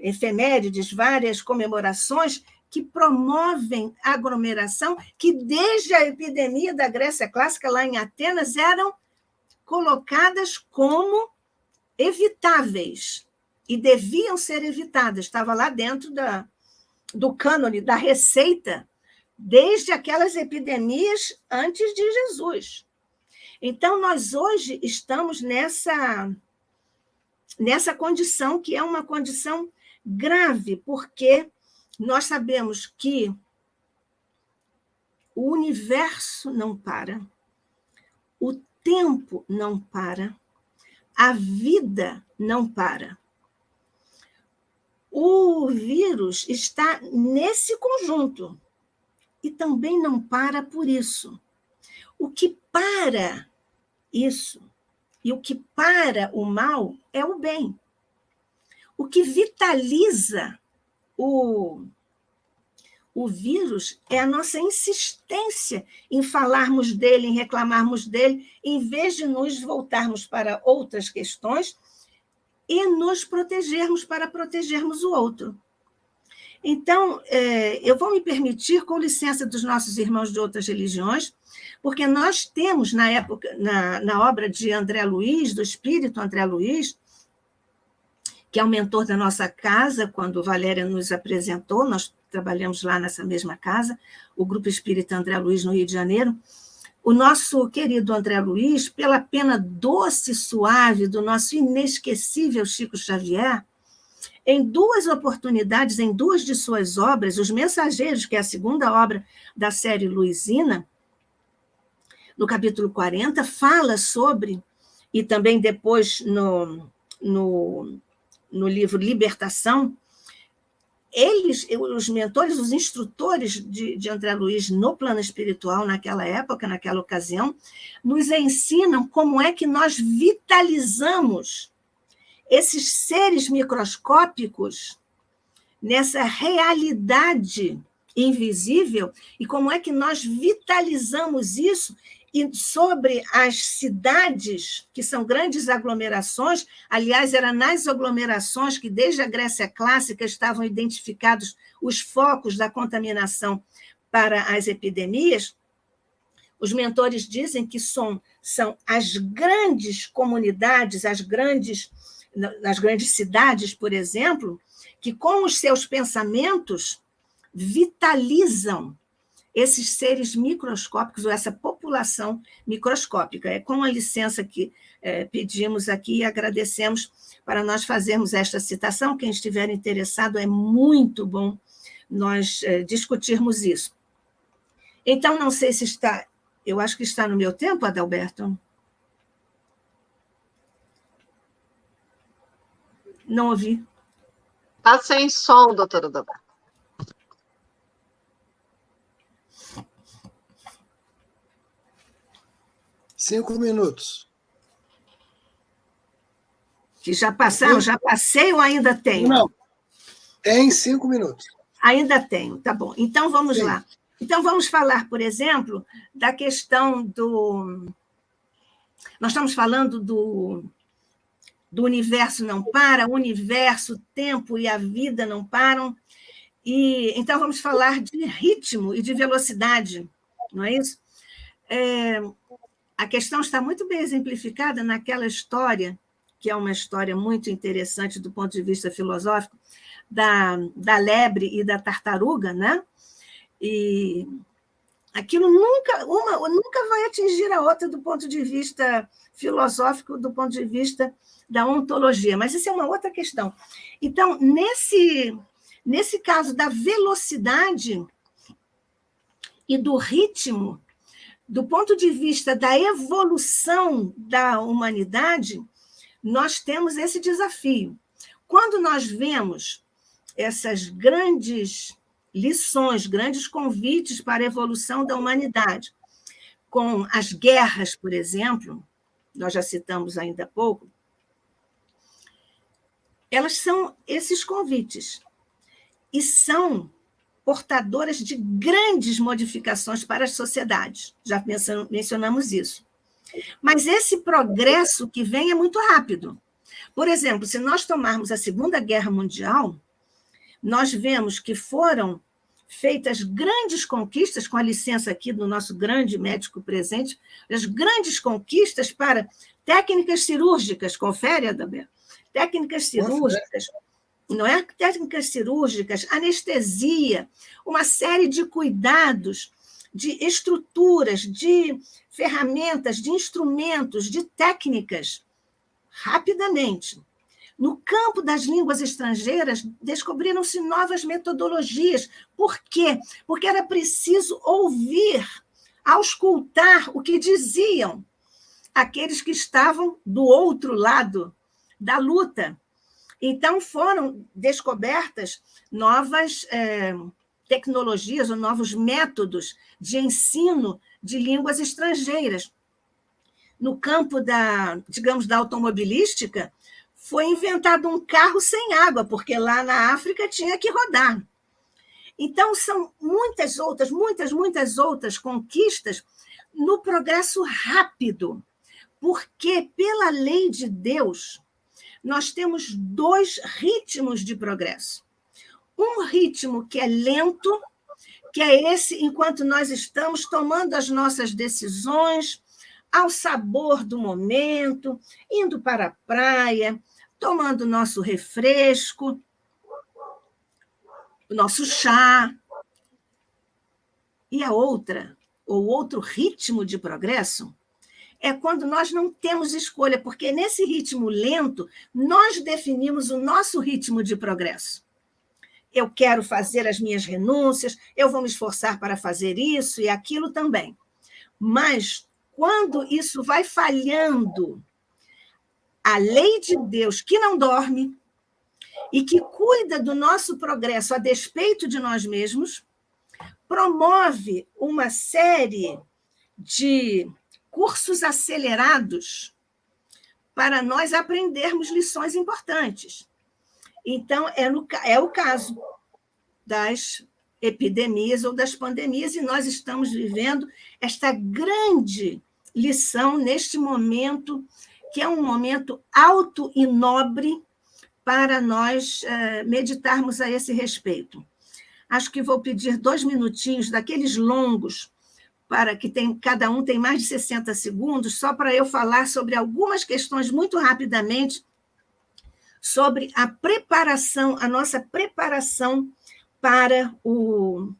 efemérides, várias comemorações que promovem a aglomeração, que desde a epidemia da Grécia Clássica, lá em Atenas, eram colocadas como evitáveis e deviam ser evitadas. Estava lá dentro do cânone, da receita, desde aquelas epidemias antes de Jesus. Então, nós hoje estamos nessa condição, que é uma condição grave, porque nós sabemos que o universo não para, o tempo não para, a vida não para. O vírus está nesse conjunto e também não para por isso. O que para isso e o que para o mal é o bem. O que vitaliza o vírus é a nossa insistência em falarmos dele, em reclamarmos dele, em vez de nos voltarmos para outras questões e nos protegermos para protegermos o outro. Então, eu vou me permitir, com licença dos nossos irmãos de outras religiões, porque nós temos, na época, na obra de André Luiz, do espírito André Luiz, que é o mentor da nossa casa, quando Valéria nos apresentou, nós trabalhamos lá nessa mesma casa, o Grupo Espírita André Luiz, no Rio de Janeiro. O nosso querido André Luiz, pela pena doce e suave do nosso inesquecível Chico Xavier, em 2 oportunidades, em 2 de suas obras, Os Mensageiros, que é a segunda obra da série Luisina, no capítulo 40, fala sobre, e também depois no livro Libertação, os mentores, os instrutores de André Luiz no plano espiritual, naquela época, naquela ocasião, nos ensinam como é que nós vitalizamos esses seres microscópicos nessa realidade invisível e como é que nós vitalizamos isso E sobre as cidades, que são grandes aglomerações, aliás, era nas aglomerações que, desde a Grécia clássica, estavam identificados os focos da contaminação para as epidemias. Os mentores dizem que são as grandes comunidades, as grandes cidades, por exemplo, que, com os seus pensamentos, vitalizam esses seres microscópicos, ou essa população microscópica. É com a licença que pedimos aqui e agradecemos para nós fazermos esta citação. Quem estiver interessado, é muito bom nós discutirmos isso. Então, não sei se está... Eu acho que está no meu tempo, Adalberto. Não ouvi. Está sem som, doutora Adalberto. Cinco minutos. Que já passaram? Já passei ou ainda tenho? Não. Tem 5 minutos. Ainda tenho, tá bom. Então, vamos lá. Então, vamos falar, por exemplo, da questão do... Nós estamos falando do universo não para, o universo, o tempo e a vida não param. Então, vamos falar de ritmo e de velocidade, não é isso? A questão está muito bem exemplificada naquela história, que é uma história muito interessante do ponto de vista filosófico, da lebre e da tartaruga, né? E aquilo nunca vai atingir a outra do ponto de vista filosófico, do ponto de vista da ontologia, mas isso é uma outra questão. Então, nesse caso da velocidade e do ritmo, do ponto de vista da evolução da humanidade, nós temos esse desafio. Quando nós vemos essas grandes lições, grandes convites para a evolução da humanidade, com as guerras, por exemplo, nós já citamos ainda há pouco, elas são esses convites e são portadoras de grandes modificações para as sociedades. Já mencionamos isso. Mas esse progresso que vem é muito rápido. Por exemplo, se nós tomarmos a Segunda Guerra Mundial, nós vemos que foram feitas grandes conquistas, com a licença aqui do nosso grande médico presente, as grandes conquistas para técnicas cirúrgicas, confere, Adalberto? Técnicas cirúrgicas, não é? Técnicas cirúrgicas, anestesia, uma série de cuidados, de estruturas, de ferramentas, de instrumentos, de técnicas, rapidamente. No campo das línguas estrangeiras, descobriram-se novas metodologias. Por quê? Porque era preciso ouvir, auscultar o que diziam aqueles que estavam do outro lado da luta. Então, foram descobertas novas tecnologias ou novos métodos de ensino de línguas estrangeiras. No campo da automobilística, foi inventado um carro sem água, porque lá na África tinha que rodar. Então, são muitas outras conquistas no progresso rápido, porque, pela lei de Deus, nós temos 2 ritmos de progresso. Um ritmo que é lento, que é esse enquanto nós estamos tomando as nossas decisões, ao sabor do momento, indo para a praia, tomando o nosso refresco, o nosso chá. E o outro ritmo de progresso, é quando nós não temos escolha, porque nesse ritmo lento, nós definimos o nosso ritmo de progresso. Eu quero fazer as minhas renúncias, eu vou me esforçar para fazer isso e aquilo também. Mas, quando isso vai falhando, a lei de Deus, que não dorme e que cuida do nosso progresso a despeito de nós mesmos, promove uma série de cursos acelerados para nós aprendermos lições importantes. Então, é o caso das epidemias ou das pandemias, e nós estamos vivendo esta grande lição neste momento, que é um momento alto e nobre para nós meditarmos a esse respeito. Acho que vou pedir 2 minutinhos, daqueles longos, para que cada um tem mais de 60 segundos, só para eu falar sobre algumas questões muito rapidamente, sobre a preparação, a nossa preparação para o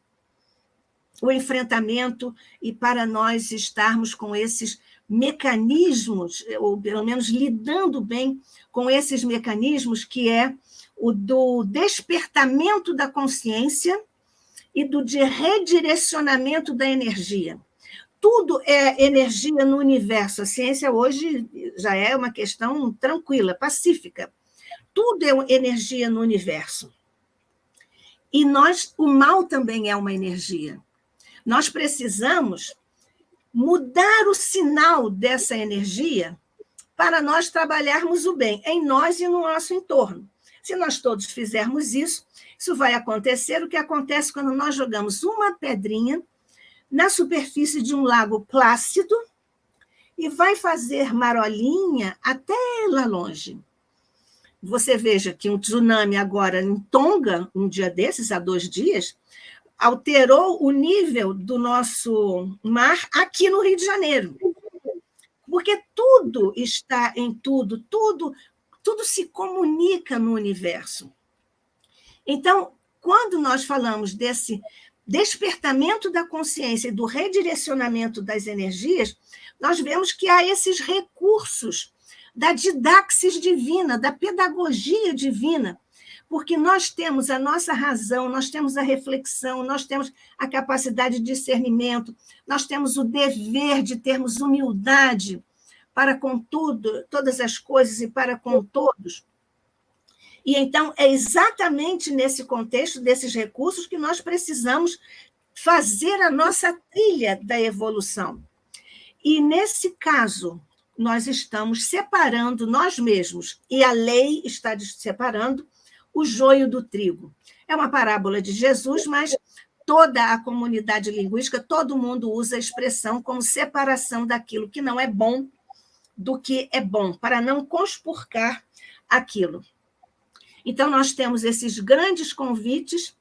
enfrentamento e para nós estarmos com esses mecanismos, ou pelo menos lidando bem com esses mecanismos, que é o do despertamento da consciência e do de redirecionamento da energia. Tudo é energia no universo. A ciência hoje já é uma questão tranquila, pacífica. Tudo é energia no universo. E o mal também é uma energia. Nós precisamos mudar o sinal dessa energia para nós trabalharmos o bem em nós e no nosso entorno. Se nós todos fizermos isso, isso vai acontecer o que acontece quando nós jogamos uma pedrinha na superfície de um lago plácido e vai fazer marolinha até lá longe. Você veja que um tsunami agora em Tonga, um dia desses, há 2 dias, alterou o nível do nosso mar aqui no Rio de Janeiro. Porque tudo está em tudo, tudo se comunica no universo. Então, quando nós falamos desse despertamento da consciência e do redirecionamento das energias, nós vemos que há esses recursos da didaxis divina, da pedagogia divina, porque nós temos a nossa razão, nós temos a reflexão, nós temos a capacidade de discernimento, nós temos o dever de termos humildade para com tudo, todas as coisas e para com todos. E então é exatamente nesse contexto desses recursos que nós precisamos fazer a nossa trilha da evolução. E nesse caso, nós estamos separando nós mesmos, e a lei está separando o joio do trigo. É uma parábola de Jesus, mas toda a comunidade linguística, todo mundo usa a expressão como separação daquilo que não é bom do que é bom, para não conspurcar aquilo. Então, nós temos esses grandes convites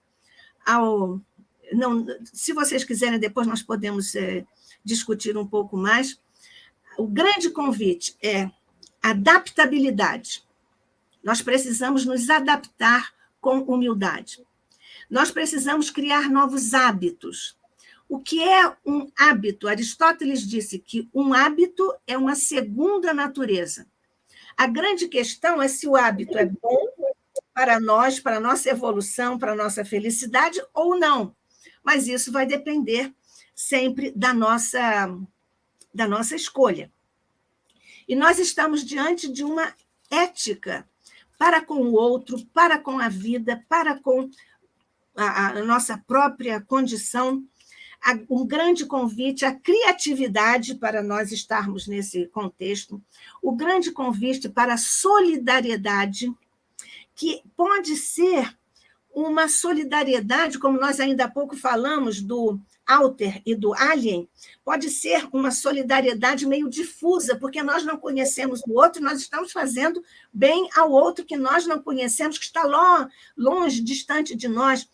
se vocês quiserem, depois nós podemos discutir um pouco mais. O grande convite é adaptabilidade. Nós precisamos nos adaptar com humildade. Nós precisamos criar novos hábitos. O que é um hábito? Aristóteles disse que um hábito é uma segunda natureza. A grande questão é se o hábito é bom para nós, para a nossa evolução, para a nossa felicidade ou não. Mas isso vai depender sempre da nossa escolha. E nós estamos diante de uma ética para com o outro, para com a vida, para com a nossa própria condição. Um grande convite à criatividade para nós estarmos nesse contexto, o grande convite para a solidariedade, que pode ser uma solidariedade, como nós ainda há pouco falamos do Alter e do Alien, pode ser uma solidariedade meio difusa, porque nós não conhecemos o outro, nós estamos fazendo bem ao outro que nós não conhecemos, que está longe, distante de nós.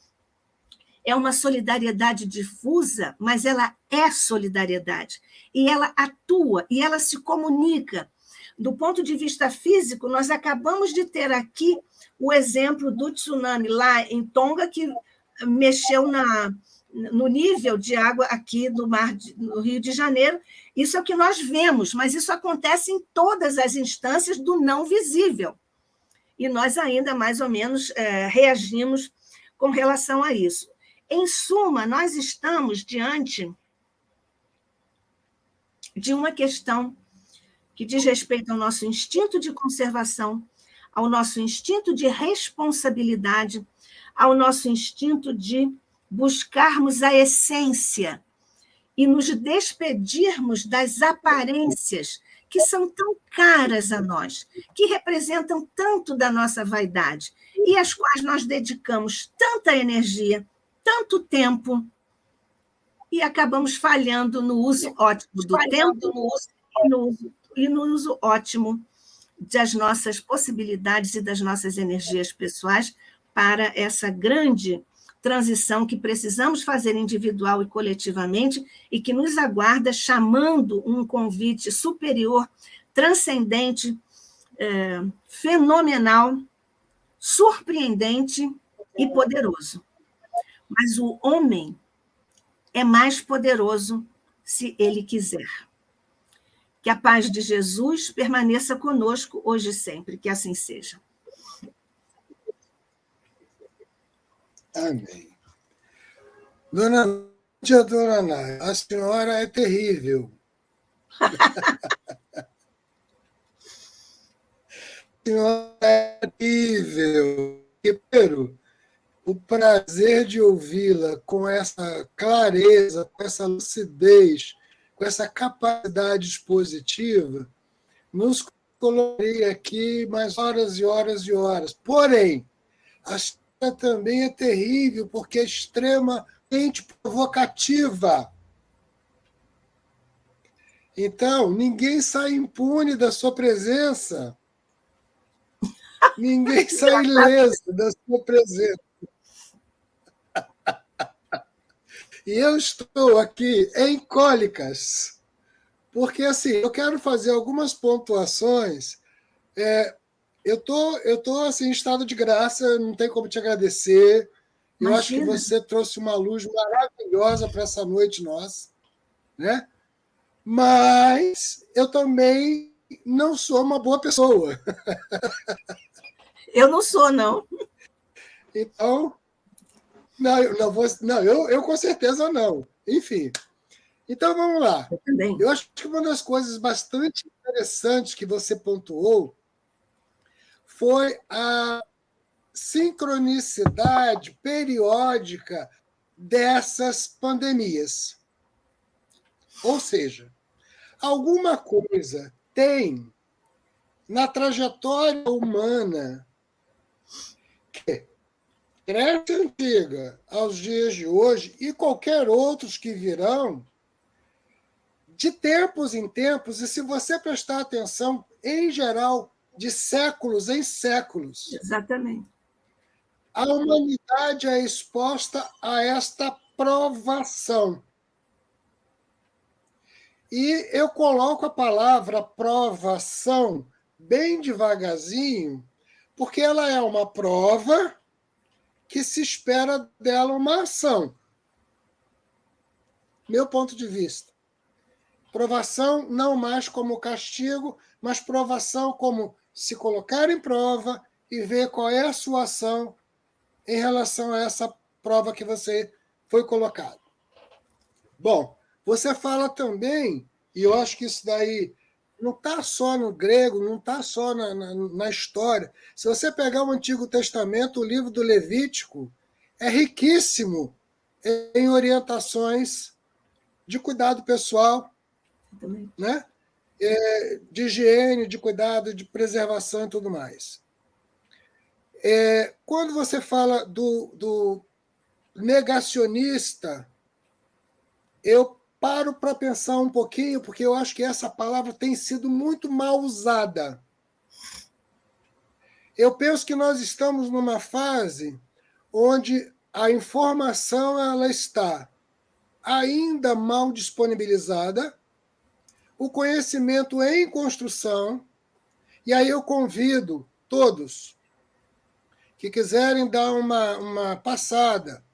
É uma solidariedade difusa, mas ela é solidariedade. E ela atua, e ela se comunica. Do ponto de vista físico, nós acabamos de ter aqui o exemplo do tsunami lá em Tonga, que mexeu no nível de água aqui do mar, no Rio de Janeiro. Isso é o que nós vemos, mas isso acontece em todas as instâncias do não visível. E nós ainda, mais ou menos, reagimos com relação a isso. Em suma, nós estamos diante de uma questão que diz respeito ao nosso instinto de conservação, ao nosso instinto de responsabilidade, ao nosso instinto de buscarmos a essência e nos despedirmos das aparências que são tão caras a nós, que representam tanto da nossa vaidade e às quais nós dedicamos tanta energia, tanto tempo e acabamos falhando no uso ótimo do tempo e no uso ótimo das nossas possibilidades e das nossas energias pessoais para essa grande transição que precisamos fazer individual e coletivamente e que nos aguarda chamando um convite superior, transcendente, fenomenal, surpreendente e poderoso. Mas o homem é mais poderoso se ele quiser. Que a paz de Jesus permaneça conosco hoje e sempre, que assim seja. Amém. Dona Nádia, Dona Nádia, a senhora é terrível. A senhora é terrível. Primeiro, o prazer de ouvi-la com essa clareza, com essa lucidez, com essa capacidade expositiva, nos colocaria aqui mais horas e horas e horas. Porém, a senhora também é terrível, porque é extremamente provocativa. Então, ninguém sai impune da sua presença. Ninguém sai ileso da sua presença. E eu estou aqui em cólicas, porque assim, eu quero fazer algumas pontuações. Eu tô assim, em estado de graça, não tem como te agradecer. Eu acho que você trouxe uma luz maravilhosa para essa noite nossa, né? Mas eu também não sou uma boa pessoa. Eu não sou, não. Então, eu com certeza não. Enfim. Então, vamos lá. Eu acho que uma das coisas bastante interessantes que você pontuou foi a sincronicidade periódica dessas pandemias. Ou seja, alguma coisa tem na trajetória humana que Grécia Antiga aos dias de hoje e qualquer outros que virão, de tempos em tempos, e se você prestar atenção, em geral, de séculos em séculos. Exatamente. A humanidade é exposta a esta provação. E eu coloco a palavra provação bem devagarzinho, porque ela é uma prova que se espera dela uma ação. Meu ponto de vista. Provação não mais como castigo, mas provação como se colocar em prova e ver qual é a sua ação em relação a essa prova que você foi colocado. Bom, você fala também, e eu acho que isso daí não está só no grego, não está só na história. Se você pegar o Antigo Testamento, o livro do Levítico é riquíssimo em orientações de cuidado pessoal, né? De higiene, de cuidado, de preservação e tudo mais. Quando você fala do negacionista, eu paro para pensar um pouquinho, porque eu acho que essa palavra tem sido muito mal usada. Eu penso que nós estamos numa fase onde a informação ela está ainda mal disponibilizada, o conhecimento em construção, e aí eu convido todos que quiserem dar uma passada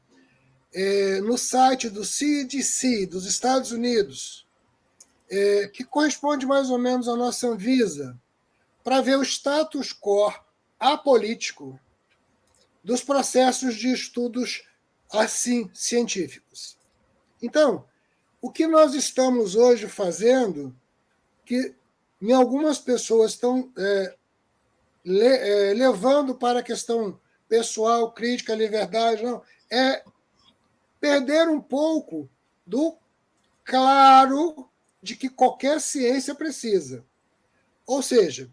no site do CDC, dos Estados Unidos, que corresponde mais ou menos à nossa Anvisa, para ver o status quo apolítico dos processos de estudos assim científicos. Então, o que nós estamos hoje fazendo, que em algumas pessoas estão levando para a questão pessoal, crítica, liberdade, não, é perder um pouco do claro de que qualquer ciência precisa. Ou seja,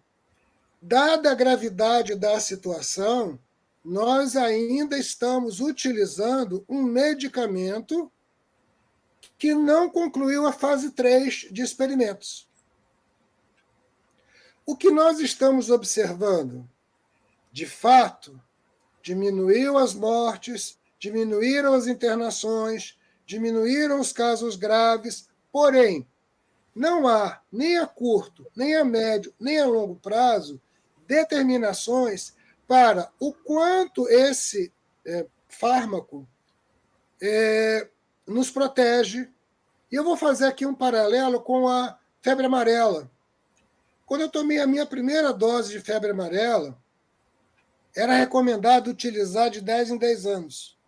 dada a gravidade da situação, nós ainda estamos utilizando um medicamento que não concluiu a fase 3 de experimentos. O que nós estamos observando, de fato, diminuiu as mortes, diminuíram as internações, diminuíram os casos graves, porém, não há, nem a curto, nem a médio, nem a longo prazo, determinações para o quanto esse fármaco nos protege. E eu vou fazer aqui um paralelo com a febre amarela. Quando eu tomei a minha primeira dose de febre amarela, era recomendado utilizar de 10 em 10 anos.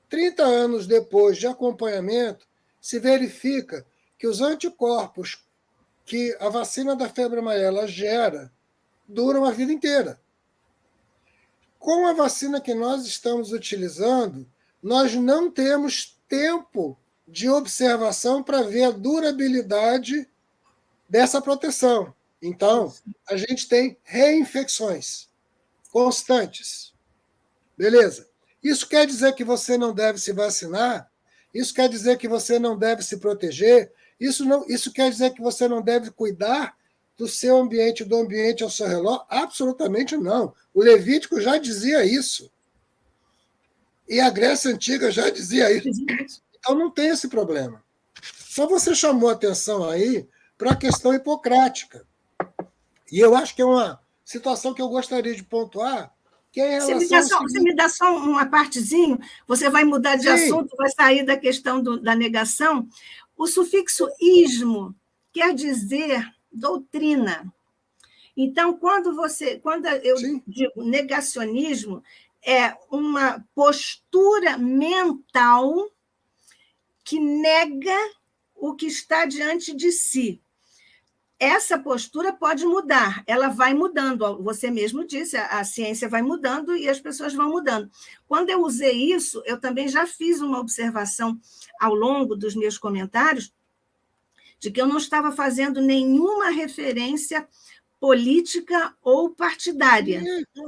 30 anos depois de acompanhamento, se verifica que os anticorpos que a vacina da febre amarela gera duram a vida inteira. Com a vacina que nós estamos utilizando, nós não temos tempo de observação para ver a durabilidade dessa proteção. Então, a gente tem reinfecções constantes. Beleza? Isso quer dizer que você não deve se vacinar? Isso quer dizer que você não deve se proteger? Isso quer dizer que você não deve cuidar do seu ambiente, do ambiente ao seu redor? Absolutamente não. O Levítico já dizia isso. E a Grécia Antiga já dizia isso. Então não tem esse problema. Só você chamou atenção aí para a questão hipocrática. E eu acho que é uma situação que eu gostaria de pontuar, que é em relação... Você me dá só uma partezinha, você vai mudar de assunto, vai sair da questão da negação. O sufixo ismo quer dizer doutrina. Então, quando eu digo negacionismo, é uma postura mental que nega o que está diante de si. Essa postura pode mudar, ela vai mudando. Você mesmo disse, a ciência vai mudando e as pessoas vão mudando. Quando eu usei isso, eu também já fiz uma observação ao longo dos meus comentários de que eu não estava fazendo nenhuma referência política ou partidária.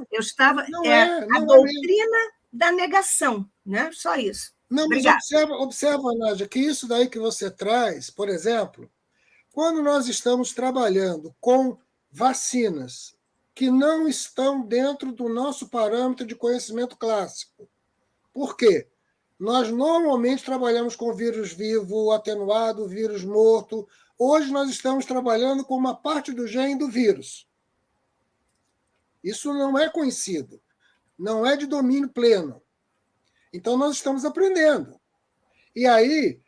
Eu estava... a doutrina da negação, né? Só isso. Não, mas observa, Nádia, que isso daí que você traz, por exemplo, quando nós estamos trabalhando com vacinas que não estão dentro do nosso parâmetro de conhecimento clássico. Por quê? Nós normalmente trabalhamos com vírus vivo, atenuado, vírus morto. Hoje nós estamos trabalhando com uma parte do gene do vírus. Isso não é conhecido, não é de domínio pleno. Então nós estamos aprendendo. E aí,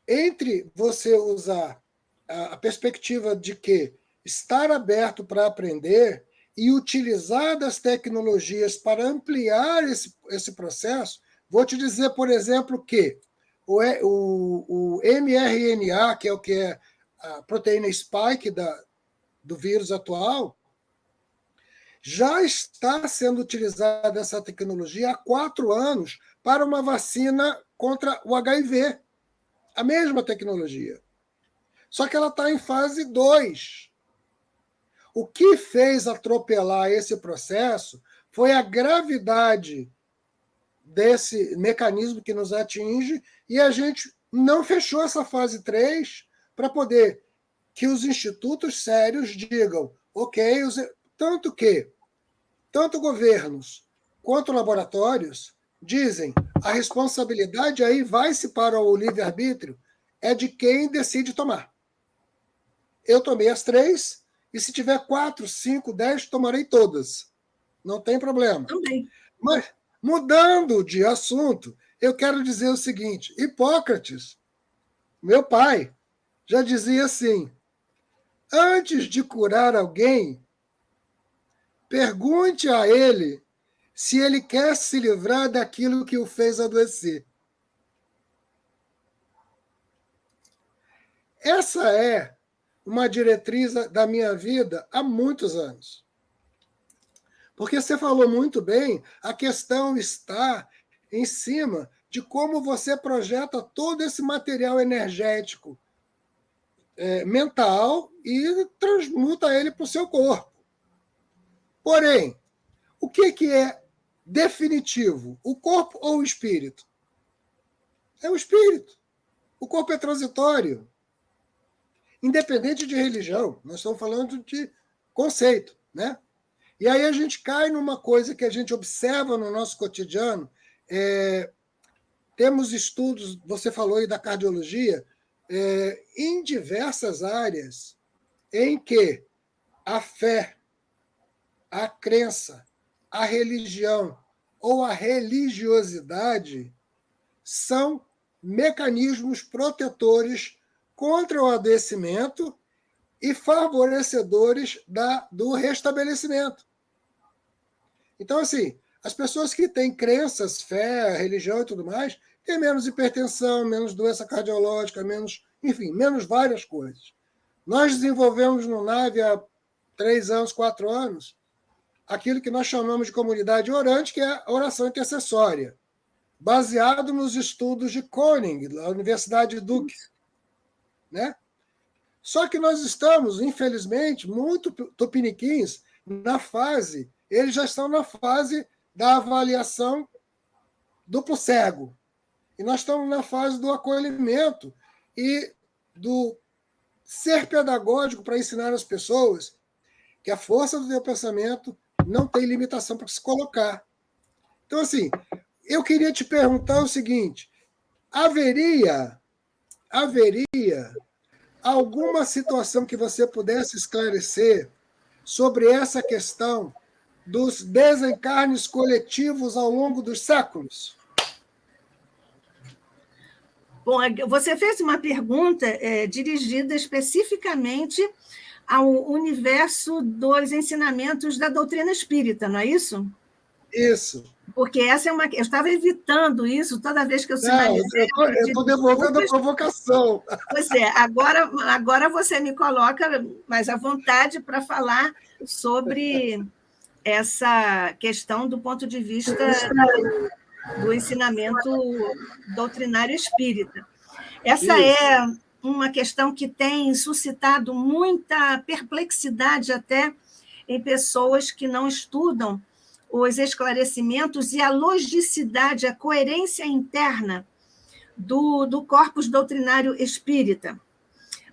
entre você usar a perspectiva de que estar aberto para aprender e utilizar das tecnologias para ampliar esse processo, vou te dizer, por exemplo, que o mRNA, que é a proteína spike do vírus atual, já está sendo utilizada essa tecnologia há 4 anos para uma vacina contra o HIV. A mesma tecnologia. Só que ela está em fase 2. O que fez atropelar esse processo foi a gravidade desse mecanismo que nos atinge e a gente não fechou essa fase 3 para poder que os institutos sérios digam, ok, tanto governos quanto laboratórios dizem a responsabilidade aí vai-se para o livre-arbítrio, é de quem decide tomar. Eu tomei as 3, e se tiver 4, 5, 10, tomarei todas. Não tem problema. Também. Mas, mudando de assunto, eu quero dizer o seguinte: Hipócrates, meu pai, já dizia assim: antes de curar alguém, pergunte a ele se ele quer se livrar daquilo que o fez adoecer. Essa é uma diretriz da minha vida há muitos anos. Porque você falou muito bem, a questão está em cima de como você projeta todo esse material energético mental e transmuta ele para o seu corpo. Porém, o que é definitivo, o corpo ou o espírito? É o espírito. O corpo é transitório. Independente de religião, nós estamos falando de conceito, né? E aí a gente cai numa coisa que a gente observa no nosso cotidiano. Temos estudos, você falou aí da cardiologia, em diversas áreas em que a fé, a crença, a religião ou a religiosidade são mecanismos protetores contra o adoecimento e favorecedores do restabelecimento. Então, assim, as pessoas que têm crenças, fé, religião e tudo mais, têm menos hipertensão, menos doença cardiológica, menos várias coisas. Nós desenvolvemos no NAVE há 3 anos, 4 anos, aquilo que nós chamamos de comunidade orante, que é a oração intercessória, baseado nos estudos de Koenig, da Universidade de Duke. Né? Só que nós estamos, infelizmente, muito tupiniquins eles já estão na fase da avaliação duplo cego. E nós estamos na fase do acolhimento e do ser pedagógico para ensinar as pessoas que a força do teu pensamento não tem limitação para se colocar. Então, assim, eu queria te perguntar o seguinte: haveria alguma situação que você pudesse esclarecer sobre essa questão dos desencarnes coletivos ao longo dos séculos? Bom, você fez uma pergunta dirigida especificamente ao universo dos ensinamentos da doutrina espírita, não é isso? Isso. Porque essa é uma. Eu estava evitando isso toda vez que eu sinalizei. Eu estou devolvendo a provocação. Pois é, agora você me coloca mais à vontade para falar sobre essa questão do ponto de vista do ensinamento doutrinário espírita. Essa é uma questão que tem suscitado muita perplexidade até em pessoas que não estudam os esclarecimentos e a logicidade, a coerência interna do corpus doutrinário espírita.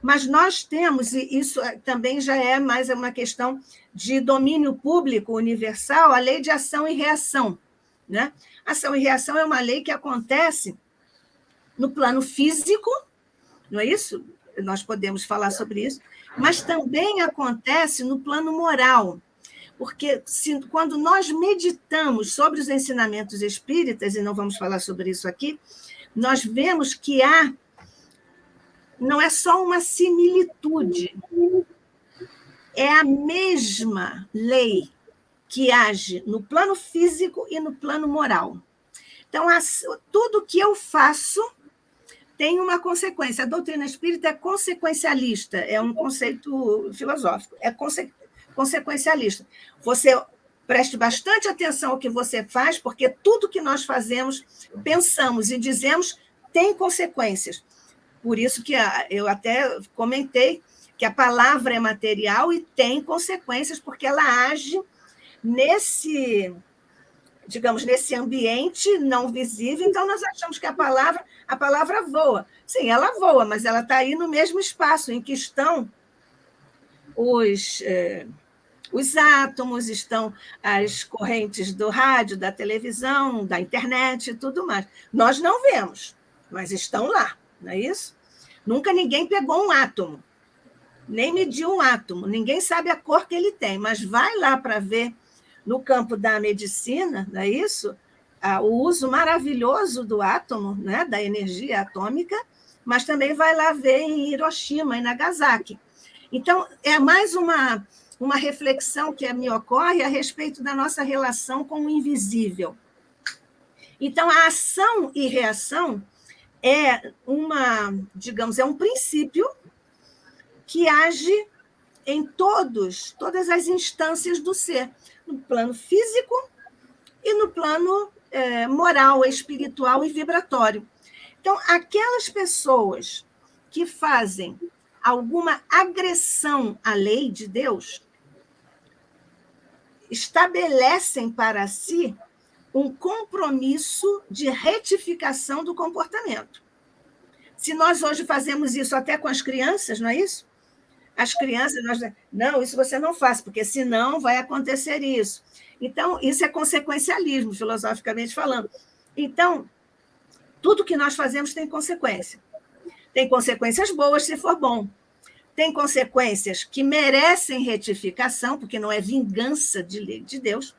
Mas nós temos, e isso também já é mais uma questão de domínio público universal, a lei de ação e reação. Né? Ação e reação é uma lei que acontece no plano físico, não é isso? Nós podemos falar sobre isso, mas também acontece no plano moral. Porque quando nós meditamos sobre os ensinamentos espíritas, e não vamos falar sobre isso aqui, nós vemos que não é só uma similitude, é a mesma lei que age no plano físico e no plano moral. Então, tudo que eu faço tem uma consequência. A doutrina espírita é consequencialista, é um conceito filosófico, é consequencialista. Você preste bastante atenção ao que você faz, porque tudo que nós fazemos, pensamos e dizemos tem consequências. Por isso que eu até comentei que a palavra é material e tem consequências, porque ela age nesse ambiente não visível. Então, nós achamos que a palavra voa. Sim, ela voa, mas ela está aí no mesmo espaço em que estão os átomos, estão as correntes do rádio, da televisão, da internet e tudo mais. Nós não vemos, mas estão lá, não é isso? Nunca ninguém pegou um átomo, nem mediu um átomo, ninguém sabe a cor que ele tem, mas vai lá para ver no campo da medicina, não é isso? O uso maravilhoso do átomo, né? Da energia atômica, mas também vai lá ver em Hiroshima e Nagasaki. Então, é mais uma reflexão que me ocorre a respeito da nossa relação com o invisível. Então, a ação e reação é um princípio que age em todas as instâncias do ser, no plano físico e no plano moral, espiritual e vibratório. Então, aquelas pessoas que fazem alguma agressão à lei de Deus estabelecem para si um compromisso de retificação do comportamento. Se nós hoje fazemos isso até com as crianças, não é isso? As crianças, não, isso você não faz, porque senão vai acontecer isso. Então, isso é consequencialismo, filosoficamente falando. Então, tudo que nós fazemos tem consequência. Tem consequências boas se for bom. Tem consequências que merecem retificação, porque não é vingança de Deus,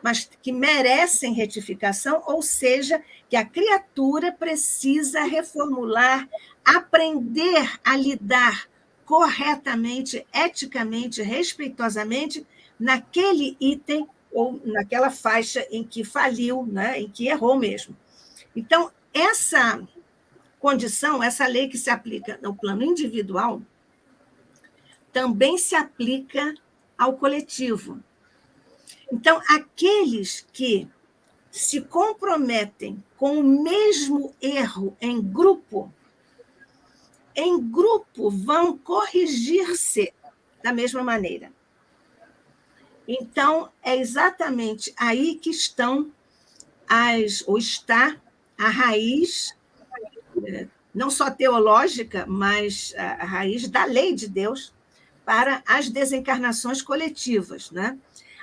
mas que merecem retificação, ou seja, que a criatura precisa reformular, aprender a lidar corretamente, eticamente, respeitosamente, naquele item ou naquela faixa em que faliu, né, em que errou mesmo. Então, essa condição, essa lei que se aplica no plano individual, também se aplica ao coletivo. Então, aqueles que se comprometem com o mesmo erro em grupo vão corrigir-se da mesma maneira. Então, é exatamente aí que está a raiz, não só teológica, mas a raiz da lei de Deus para as desencarnações coletivas, né?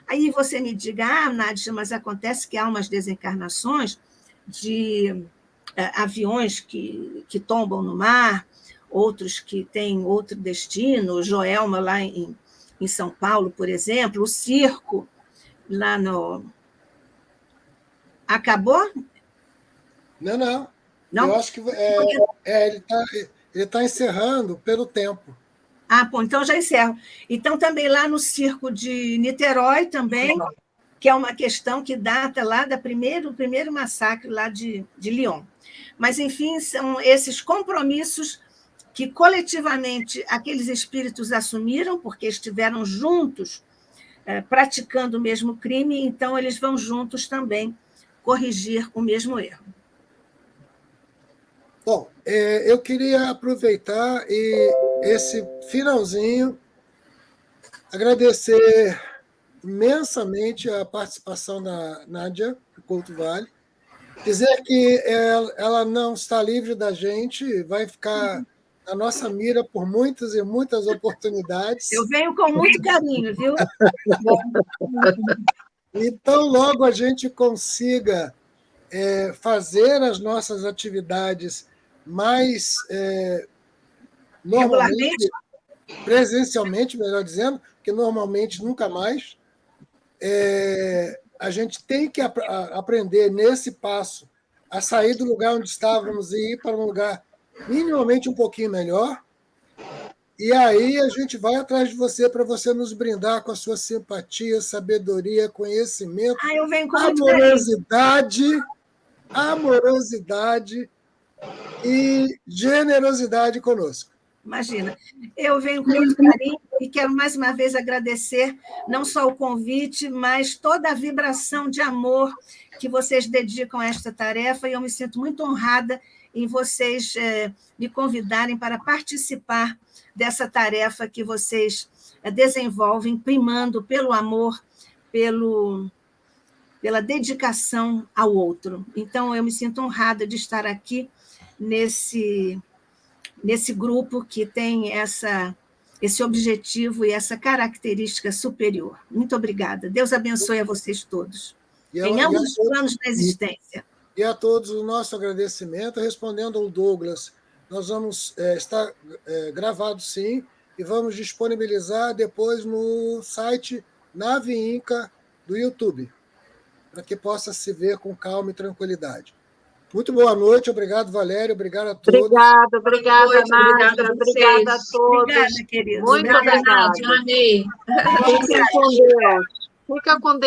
Aí você me diga, Nádia, mas acontece que há umas desencarnações de aviões que tombam no mar, outros que têm outro destino, Joelma lá em São Paulo, por exemplo, o circo lá no... Acabou? Não. Não? Eu acho que ele está encerrando pelo tempo. Bom, então já encerro. Então, também lá no circo de Niterói, também, que é uma questão que data lá do primeiro massacre lá de Lyon. Mas, enfim, são esses compromissos que coletivamente aqueles espíritos assumiram, porque estiveram juntos praticando o mesmo crime, então eles vão juntos também corrigir o mesmo erro. Bom, eu queria aproveitar esse finalzinho, agradecer imensamente a participação da Nádia Couto Vale, dizer que ela não está livre da gente, vai ficar na nossa mira por muitas e muitas oportunidades. Eu venho com muito carinho, viu? Então, logo a gente consiga fazer as nossas atividades mais normalmente, presencialmente, melhor dizendo, porque normalmente nunca mais. A gente tem que aprender nesse passo a sair do lugar onde estávamos e ir para um lugar minimamente um pouquinho melhor. E aí a gente vai atrás de você para você nos brindar com a sua simpatia, sabedoria, conhecimento, eu venho com amorosidade e generosidade conosco. Imagina, eu venho com muito carinho e quero mais uma vez agradecer não só o convite, mas toda a vibração de amor que vocês dedicam a esta tarefa, e eu me sinto muito honrada em vocês me convidarem para participar dessa tarefa que vocês desenvolvem, primando pelo amor, pela dedicação ao outro. Então, eu me sinto honrada de estar aqui nesse grupo que tem esse objetivo e essa característica superior. Muito obrigada. Deus abençoe a vocês todos, em ambos os planos da existência. E a todos o nosso agradecimento. Respondendo ao Douglas, nós vamos estar gravado sim, e vamos disponibilizar depois no site Nave Inca do YouTube, para que possa se ver com calma e tranquilidade. Muito boa noite, obrigado, Valéria, obrigado a todos. Obrigada, Nádia, obrigada a todos. Obrigada, queridos. Muito obrigada. Amei. Fiquem com Deus. Fica com Deus.